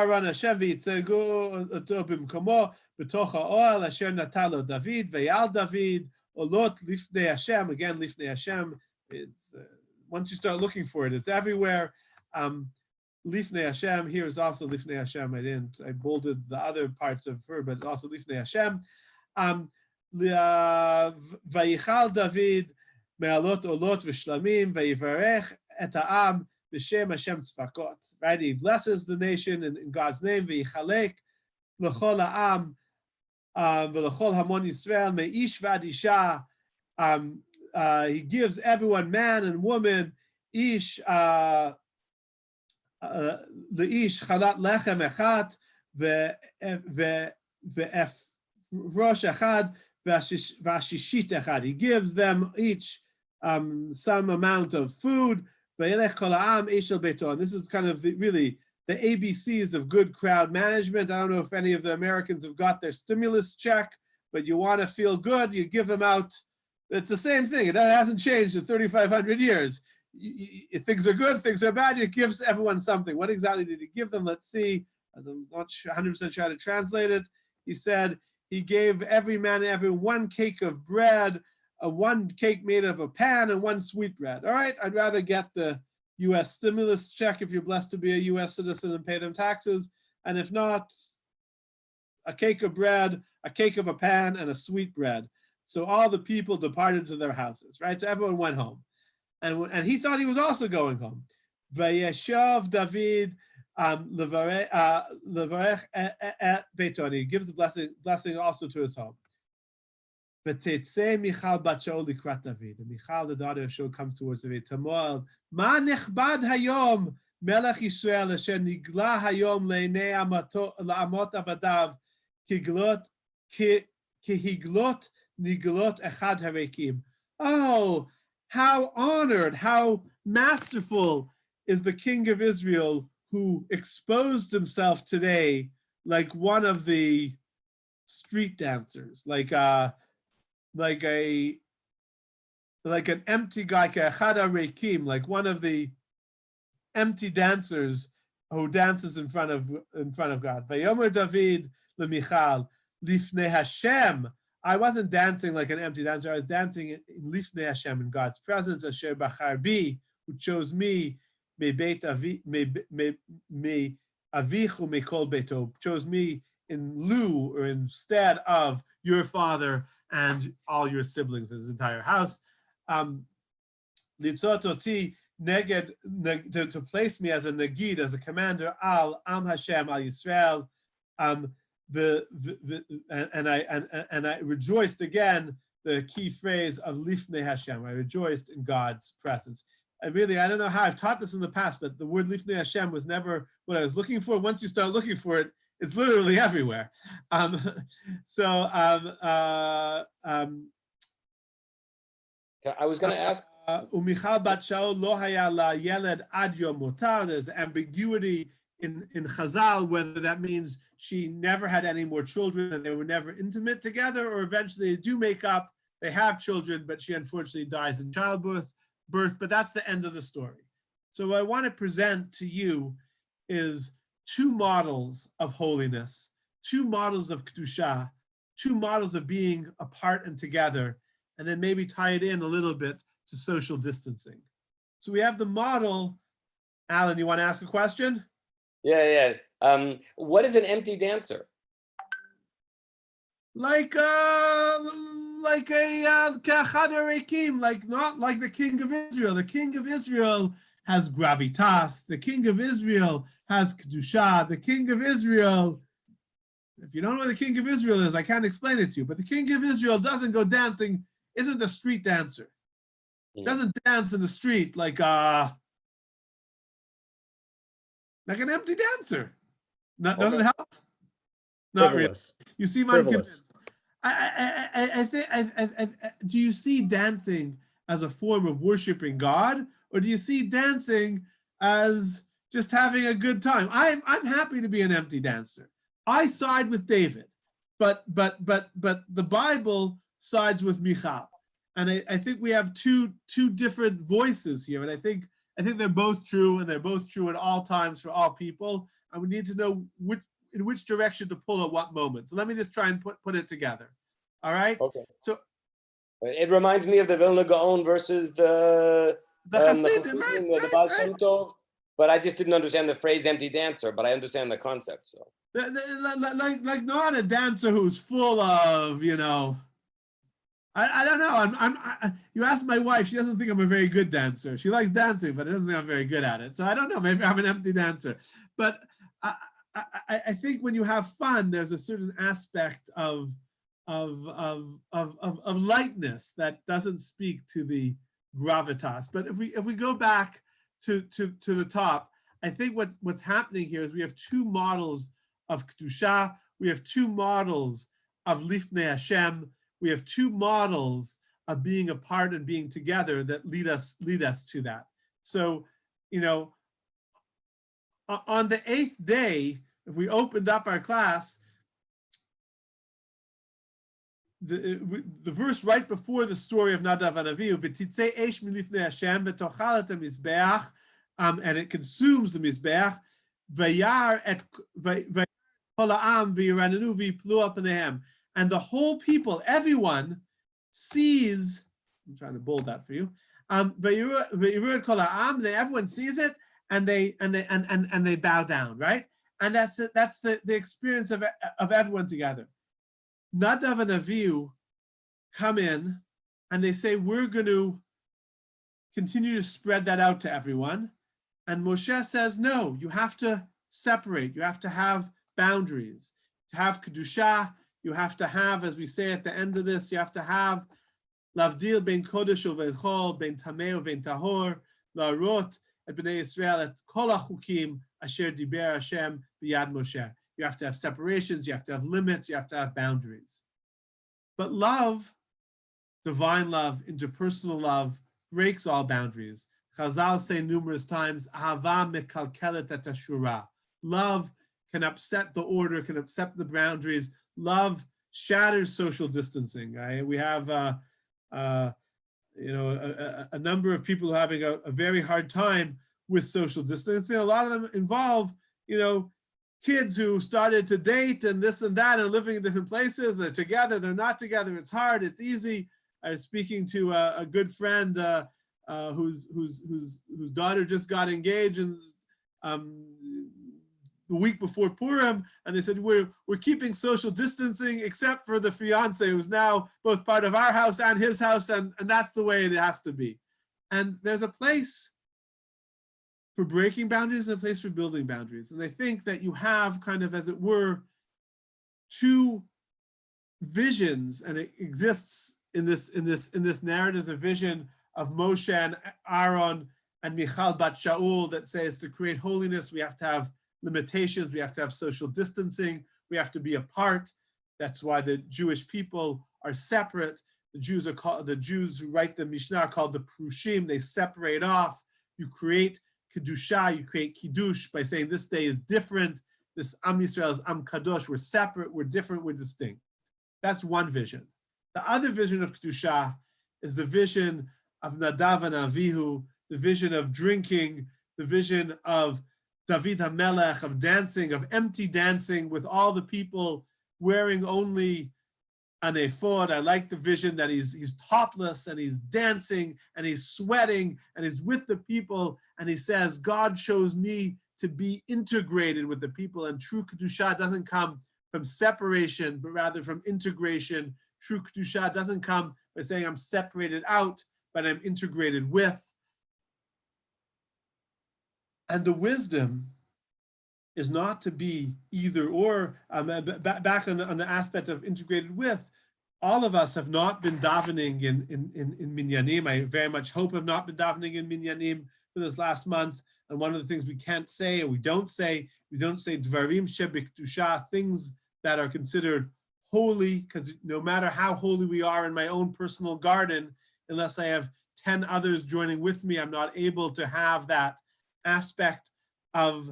olot lifnei Hashem. Again, lifnei Hashem. It's once you start looking for it, it's everywhere. Lifnei Hashem, here is also Lifnei Hashem. I bolded the other parts of her, but also Lifnei Hashem. Vayichal David me'alot olot v'shlamim vayivarech et ha'am b'shem Hashem tzvakot. Right, he blesses the nation in God's name. V'yichalek l'chol ha'am v'l'chol hamon Yisrael me'ish v'ad isha. He gives everyone, man and woman, ish. Leish chalat lechem echad ve'efrosh echad ve'ashishit echad. He gives them each some amount of food. Ve'elech kol ha'am eshel beito. And this is kind of really the ABCs of good crowd management. I don't know if any of the Americans have got their stimulus check, but you want to feel good, you give them out. It's the same thing. It hasn't changed in 3,500 years. Things are good, things are bad, he gives everyone something. What exactly did he give them? Let's see. I'm not 100% sure how to translate it. He said he gave every man and everyone one cake of bread, one cake made of a pan and one sweetbread. All right, I'd rather get the U.S. stimulus check if you're blessed to be a U.S. citizen and pay them taxes. And if not, a cake of bread, a cake of a pan, and a sweetbread. So all the people departed to their houses, right? So everyone went home. And he thought he was also going home. Vayeshav David levarech et beito. He gives the blessing also to his home. V'tetzei Michal bat Shaul likrat David. And Michal, the daughter of Shaul, comes towards David. Tamoel, ma nechbad hayom melech Yisrael asher nigla hayom le'nei la'amot avadav kiglot niglot echad harekim. Oh, how honored, how masterful is the king of Israel who exposed himself today like one of the street dancers, like an empty guy, echad harekim, like one of the empty dancers who dances in front of God. Vayomer David leMichal lifnei Hashem. I wasn't dancing like an empty dancer. I was dancing in lifnei Hashem, in God's presence. Asher bachar bi, who chose me, me avichu mikol beito, chose me in lieu or instead of your father and all your siblings in his entire house. Litzot oti neged, to place me as a negid, as a commander, al am Hashem, al Yisrael. And I rejoiced again, the key phrase of lifnei Hashem. I rejoiced in God's presence. I don't know how I've taught this in the past, but the word lifnei Hashem was never what I was looking for. Once you start looking for it, it's literally everywhere. I was going to ask. Umichal bat Shaul lo haya la yeled ad yom motar. There's ambiguity in Chazal, whether that means she never had any more children and they were never intimate together, or eventually they do make up, they have children, but she unfortunately dies in childbirth, but that's the end of the story. So what I want to present to you is two models of holiness, two models of Kedusha, two models of being apart and together, and then maybe tie it in a little bit to social distancing. So we have the model. Alan, you want to ask a question? Yeah. What is an empty dancer? Like a kachad harekim, like not like the king of Israel. The king of Israel has gravitas. The king of Israel has kedusha. The king of Israel, if you don't know what the king of Israel is, I can't explain it to you. But the king of Israel doesn't go dancing, isn't a street dancer. Doesn't dance in the street like an empty dancer. Doesn't it help? Not really. You see, I'm convinced. I think. Do you see dancing as a form of worshiping God, or do you see dancing as just having a good time? I'm happy to be an empty dancer. I side with David, but the Bible sides with Michal, and I think we have two different voices here, and I think they're both true, and they're both true at all times for all people, and we need to know in which direction to pull at what moment. So let me just try and put it together. All right. Okay. So it reminds me of the Vilna Gaon versus the Hasidim, right, the Baal Shem Tov, but I just didn't understand the phrase "empty dancer." But I understand the concept. So like not a dancer who's full of, I don't know. You ask my wife, she doesn't think I'm a very good dancer. She likes dancing, but I don't think I'm very good at it. So I don't know. Maybe I'm an empty dancer. But I think when you have fun, there's a certain aspect of lightness that doesn't speak to the gravitas. But if we go back to the top, I think what's happening here is we have two models of Kedusha. We have two models of Lifnei Hashem. We have two models of being apart and being together that lead us to that. So, on the 8th day, if we opened up our class, the verse right before the story of Nadav and Avihu, "V'titzei eish milifnei Hashem v'tochal et hamizbeach," and it consumes the mizbeach. V'yar et kol ha'am v'yiranenu v'yiplu al panehem. And the whole people, everyone, sees I'm trying to bold that for you. Everyone sees it and they bow down, right? And that's the experience of everyone together. Nadav and Avihu come in and they say, we're going to continue to spread that out to everyone. And Moshe says, no, you have to separate. You have to have boundaries. To have Kedusha, you have to have, as we say at the end of this, you have to have Lavdil ben Kodesh uven Chol, ben Tameh uven Tahor, Larot et Bnei Yisrael et Kol HaChukim asher diber Hashem b'yad Moshe. You have to have separations, you have to have limits, you have to have boundaries. But love, divine love, interpersonal love, breaks all boundaries. Chazal say numerous times, Ahava mekalkelet et hashura. Love can upset the order, can upset the boundaries. Love shatters social distancing. We have a number of people having a very hard time with social distancing. A lot of them involve, kids who started to date and this and that and living in different places. They're together, they're not together. It's hard, it's easy. I was speaking to a good friend whose daughter just got engaged and the week before Purim, and they said, we're keeping social distancing except for the fiance who's now both part of our house and his house, and that's the way it has to be. And there's a place for breaking boundaries and a place for building boundaries. And I think that you have kind of, as it were, two visions, and it exists in this narrative, the vision of Moshe and Aaron and Michal bat Shaul that says to create holiness, we have to have limitations, we have to have social distancing, we have to be apart. That's why the Jewish people are separate. The Jews who write the Mishnah are called the Prushim. They separate off. You create Kedusha, you create Kiddush by saying this day is different. This Am Yisrael is Am Kadosh. We're separate, we're different, we're distinct. That's one vision. The other vision of Kedusha is the vision of Nadav and Avihu, the vision of drinking, the vision of David HaMelech, of dancing, of empty dancing with all the people wearing only an ephod. I like the vision that he's topless and he's dancing and he's sweating and he's with the people, and he says, God chose me to be integrated with the people, and true Kedusha doesn't come from separation, but rather from integration. True Kedusha doesn't come by saying I'm separated out, but I'm integrated with. And the wisdom is not to be either or. Back on the aspect of integrated with, all of us have not been davening in Minyanim. I very much hope have not been davening in Minyanim for this last month. And one of the things we can't say, or we don't say dvarim shebikdusha, things that are considered holy, because no matter how holy we are in my own personal garden, unless I have 10 others joining with me, I'm not able to have that aspect of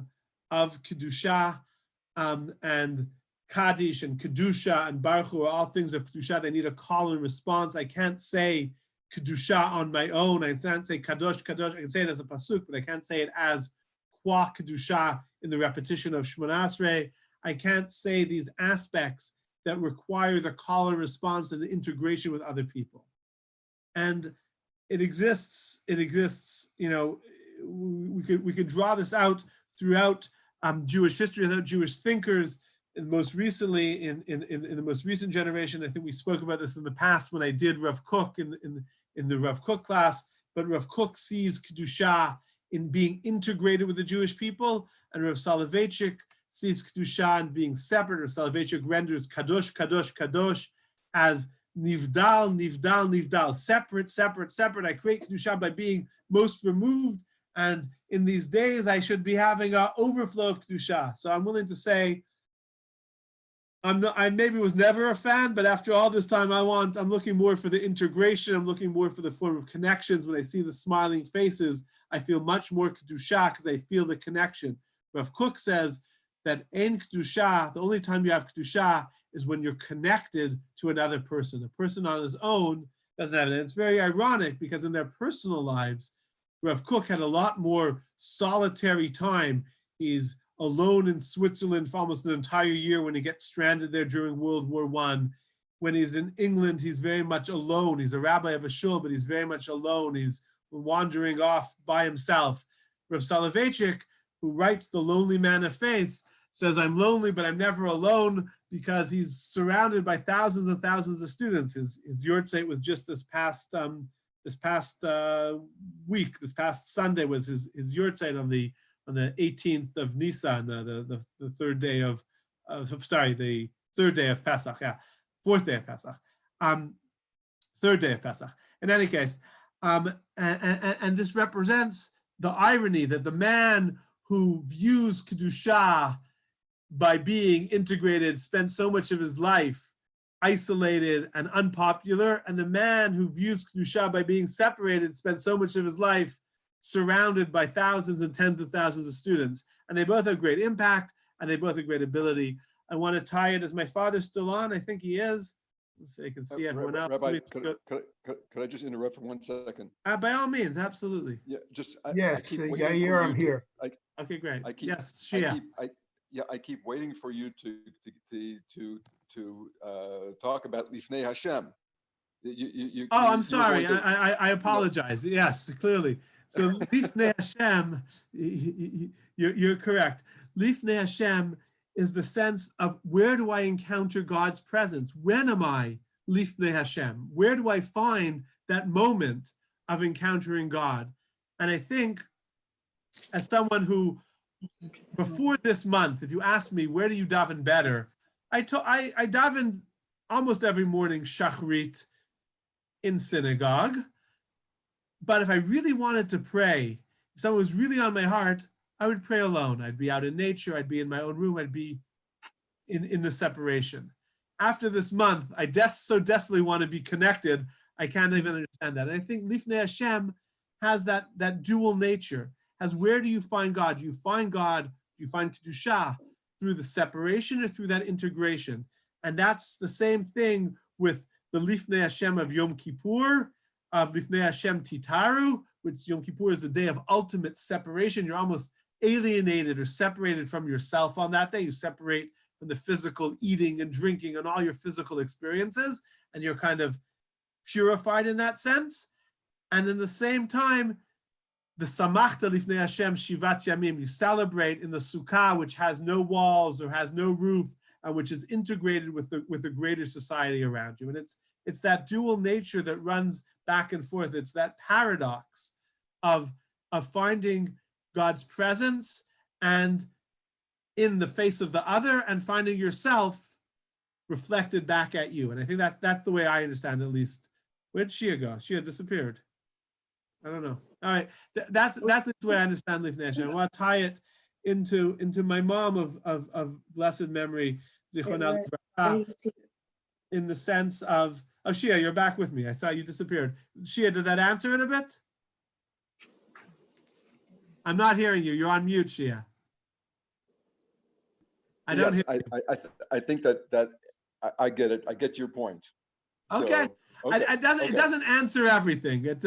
Kedusha, and Kaddish and Kedusha and Baruch Hu are all things of Kedusha. They need a call and response. I can't say Kedusha on my own. I can't say Kadosh, Kadosh. I can say it as a pasuk, but I can't say it as Kwa Kedusha in the repetition of Shemona Esrei. I can't say these aspects that require the call and response and the integration with other people. And it exists, we could draw this out throughout Jewish history, throughout Jewish thinkers. And most recently, in the most recent generation, I think we spoke about this in the past when I did Rav Kook in the Rav Kook class, but Rav Kook sees Kedusha in being integrated with the Jewish people, and Rav Soloveitchik sees Kedusha in being separate. Rav Soloveitchik renders Kadosh, Kadosh, Kadosh as Nivdal, Nivdal, Nivdal, separate, separate, separate. I create Kedusha by being most removed, and in these days I should be having an overflow of Kedusha. So I'm willing to say, I maybe was never a fan, but after all this time, I'm looking more for the integration. I'm looking more for the form of connections. When I see the smiling faces, I feel much more Kedusha because I feel the connection. Rav Kook says that Ein Kedusha, the only time you have Kedusha is when you're connected to another person. A person on his own doesn't have it. And it's very ironic because in their personal lives, Rav Kook had a lot more solitary time. He's alone in Switzerland for almost an entire year when he gets stranded there during World War I. When he's in England, he's very much alone. He's a rabbi of a shul, but he's very much alone. He's wandering off by himself. Rav Soloveitchik, who writes The Lonely Man of Faith, says, I'm lonely, but I'm never alone, because he's surrounded by thousands and thousands of students. His Yortzeit was just this past week. This past Sunday was his Yortzeit on the 18th of Nisan, the third day of the third day of Pesach. Yeah, fourth day of Pesach. Third day of Pesach. In any case, and this represents the irony that the man who views Kedusha by being integrated spent so much of his life isolated and unpopular, and the man who views Kedusha by being separated spent so much of his life surrounded by thousands and tens of thousands of students. And they both have great impact, and they both have great ability. I want to tie it, is my father still on? I think he is. So you can see everyone else. Rabbi, could I just interrupt for 1 second? By all means, absolutely. Yeah, just Yes, I keep yeah, waiting here for I'm you here. Okay, great. I keep, Yes, I Shia. keep waiting for you to talk about Lifnei Hashem. I'm sorry. I apologize. Yes, clearly. So Lifnei Hashem, you're correct. Lifnei Hashem is the sense of, where do I encounter God's presence? When am I Lifnei Hashem? Where do I find that moment of encountering God? And I think, as someone who, before this month, if you asked me, where do you daven better? I davened almost every morning Shachrit in synagogue. But if I really wanted to pray, if someone was really on my heart, I would pray alone. I'd be out in nature. I'd be in my own room. I'd be in the separation. After this month, I so desperately want to be connected. I can't even understand that. And I think Lifnei Hashem has that dual nature. As, where do you find God? You find God, you find Kedusha through the separation or through that integration. And that's the same thing with the Lifnei Hashem of Yom Kippur, of Lifnei Hashem Titaru, which Yom Kippur is the day of ultimate separation. You're almost alienated or separated from yourself on that day. You separate from the physical eating and drinking and all your physical experiences, and you're kind of purified in that sense. And in the same time, the Samachta Lifnei Hashem Shivat Yamim, you celebrate in the Sukkah, which has no walls or has no roof, and which is integrated with the greater society around you. And it's that dual nature that runs back and forth. It's that paradox of finding God's presence and in the face of the other, and finding yourself reflected back at you. And I think that's the way I understand it, at least. Where'd Shia go? Shia disappeared. I don't know. All right, that's the way I understand Lifnei Hashem. I want to tie it into my mom of blessed memory, Zichronah Litzvah, in the sense of, oh, Shia, you're back with me. I saw you disappeared. Shia, did that answer it a bit? I'm not hearing you. You're on mute, Shia. I don't hear. I think that I get it. I get your point. Okay. So, okay. It doesn't answer everything. It's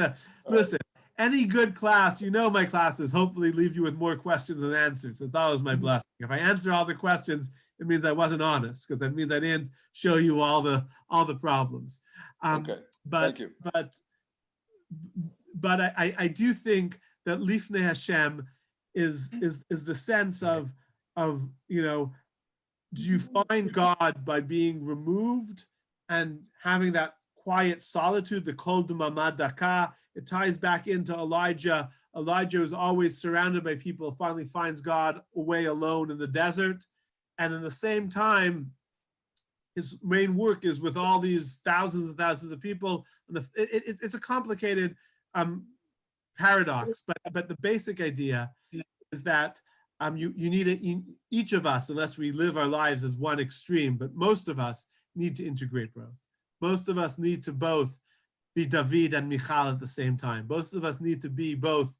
listen. Any good class, my classes hopefully leave you with more questions than answers. That's always my blessing. If I answer all the questions, it means I wasn't honest, because that means I didn't show you all the problems. Okay. Thank you. But I do think that Lifnei Hashem is the sense of do you find God by being removed and having that quiet solitude, the kol d'mamad daka? It ties back into Elijah. Elijah is always surrounded by people, finally finds God away alone in the desert. And in the same time, his main work is with all these thousands and thousands of people. And it's a complicated paradox, but the basic idea is that you need each of us, unless we live our lives as one extreme, but most of us need to integrate both. Most of us need to both be David and Michal at the same time. Most of us need to be both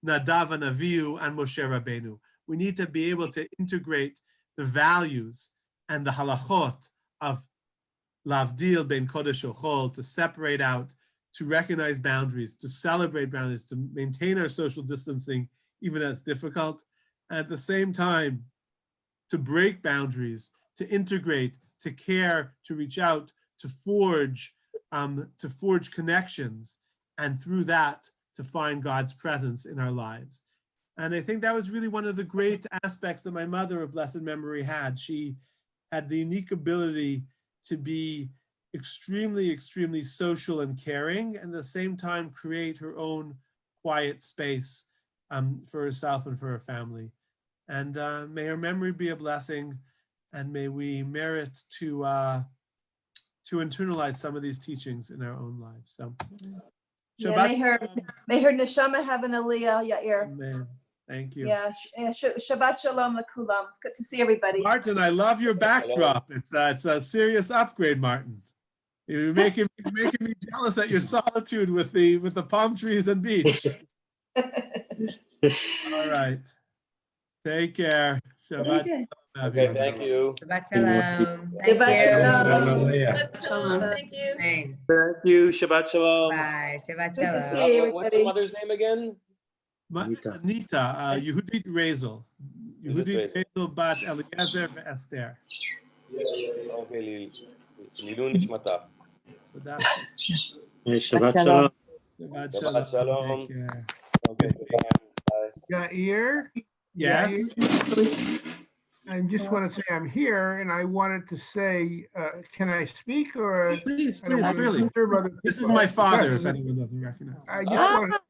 Nadav and Avihu and Moshe Rabbeinu. We need to be able to integrate the values and the halachot of lavdil ben kodesh ochol, to separate out, to recognize boundaries, to celebrate boundaries, to maintain our social distancing, even as difficult. And at the same time, to break boundaries, to integrate, to care, to reach out, to forge connections, and through that to find God's presence in our lives. And I think that was really one of the great aspects that my mother of blessed memory had. She had the unique ability to be extremely, extremely social and caring, and at the same time create her own quiet space for herself and for her family. And may her memory be a blessing, and may we merit to internalize some of these teachings in our own lives. So, Yeah, may her neshama have an aliyah, Yair. Amen. Thank you. Yeah, Shabbat Shalom lekulam. It's good to see everybody. Martin, I love your backdrop. It's a serious upgrade, Martin. You're making me jealous at your solitude with the palm trees and beach. All right. Take care. Shabbat did. shalom, Okay, everyone. thank you. Shabbat shalom. Shabbat Thank shalom. you. Thank you. Thanks. Thank you. Shabbat shalom. Bye. Shabbat Good to shalom. see you. What's your mother's name again? Anita. Anita, Yehudit Rezel. Yehudit Rezel bat Eliezer ve'Esther. Okay, Lilun Nishmata. Shabbat shalom. Shabbat Shabbat shalom. Take care. Okay, bye. Yair, Yes. I just want to say I'm here, and I wanted to say, can I speak or? Please, I don't please, want to freely. disturb other This is people. my father, if anyone doesn't recognize. I just wanted,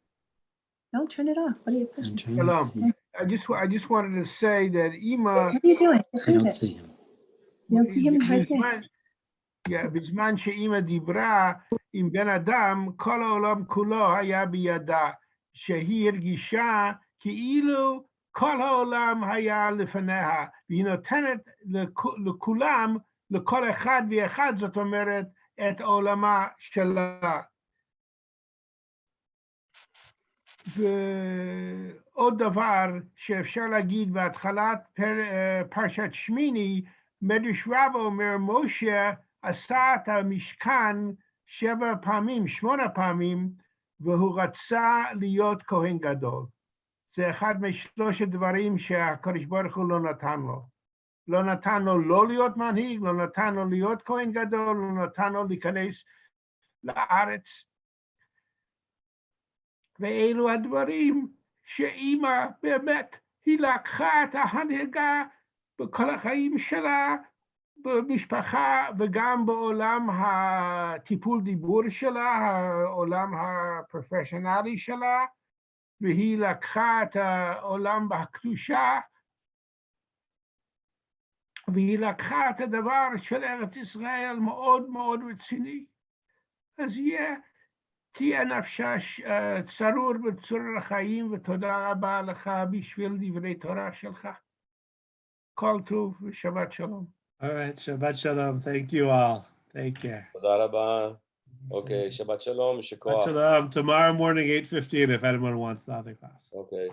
Don't turn it off. What are you pushing? Shalom. I just wanted to say that Ima. What are you doing? Just I leave don't it. see him. You don't see him right there. בזמן שאימא דיברה עם בן אדם, כל העולם כולו היה בידה, שהיא הרגישה כאילו כל העולם היה לפניה, והיא נותנת לכולם, לכל אחד ואחד, זאת אומרת, את עולמה שלה. ועוד דבר שאפשר להגיד בהתחלת פרשת שמיני, מדרש רבה אומר, משה עשה את המשכן 8 פעמים, והוא רצה להיות כהן גדול. זה אחד משלושת דברים שהקדוש ברוך הוא לא נתן לו. לא נתן לו לא להיות מנהיג, לא נתן לו להיות כהן גדול, לא נתן לו להיכנס לארץ. ואלו הדברים שאימא באמת, היא לקחה את ההנהגה בכל החיים שלה, במשפחה וגם בעולם הטיפול דיבור שלה, העולם הפרופשיונלי שלה, והיא לקחה את העולם בהקדושה, והיא לקחה את הדבר של ארץ ישראל מאוד מאוד רציני. אז תהיה נפשה צרור בצרור החיים, ותודה רבה לך בשביל דברי תורה שלך. כל טוב ושבת שלום. All right. Shabbat shalom. Thank you all. Take care. תודה רבה. Okay, Shabbat Shalom, Shabbat shalom. Tomorrow morning, 8:15, if anyone wants the other class. Okay.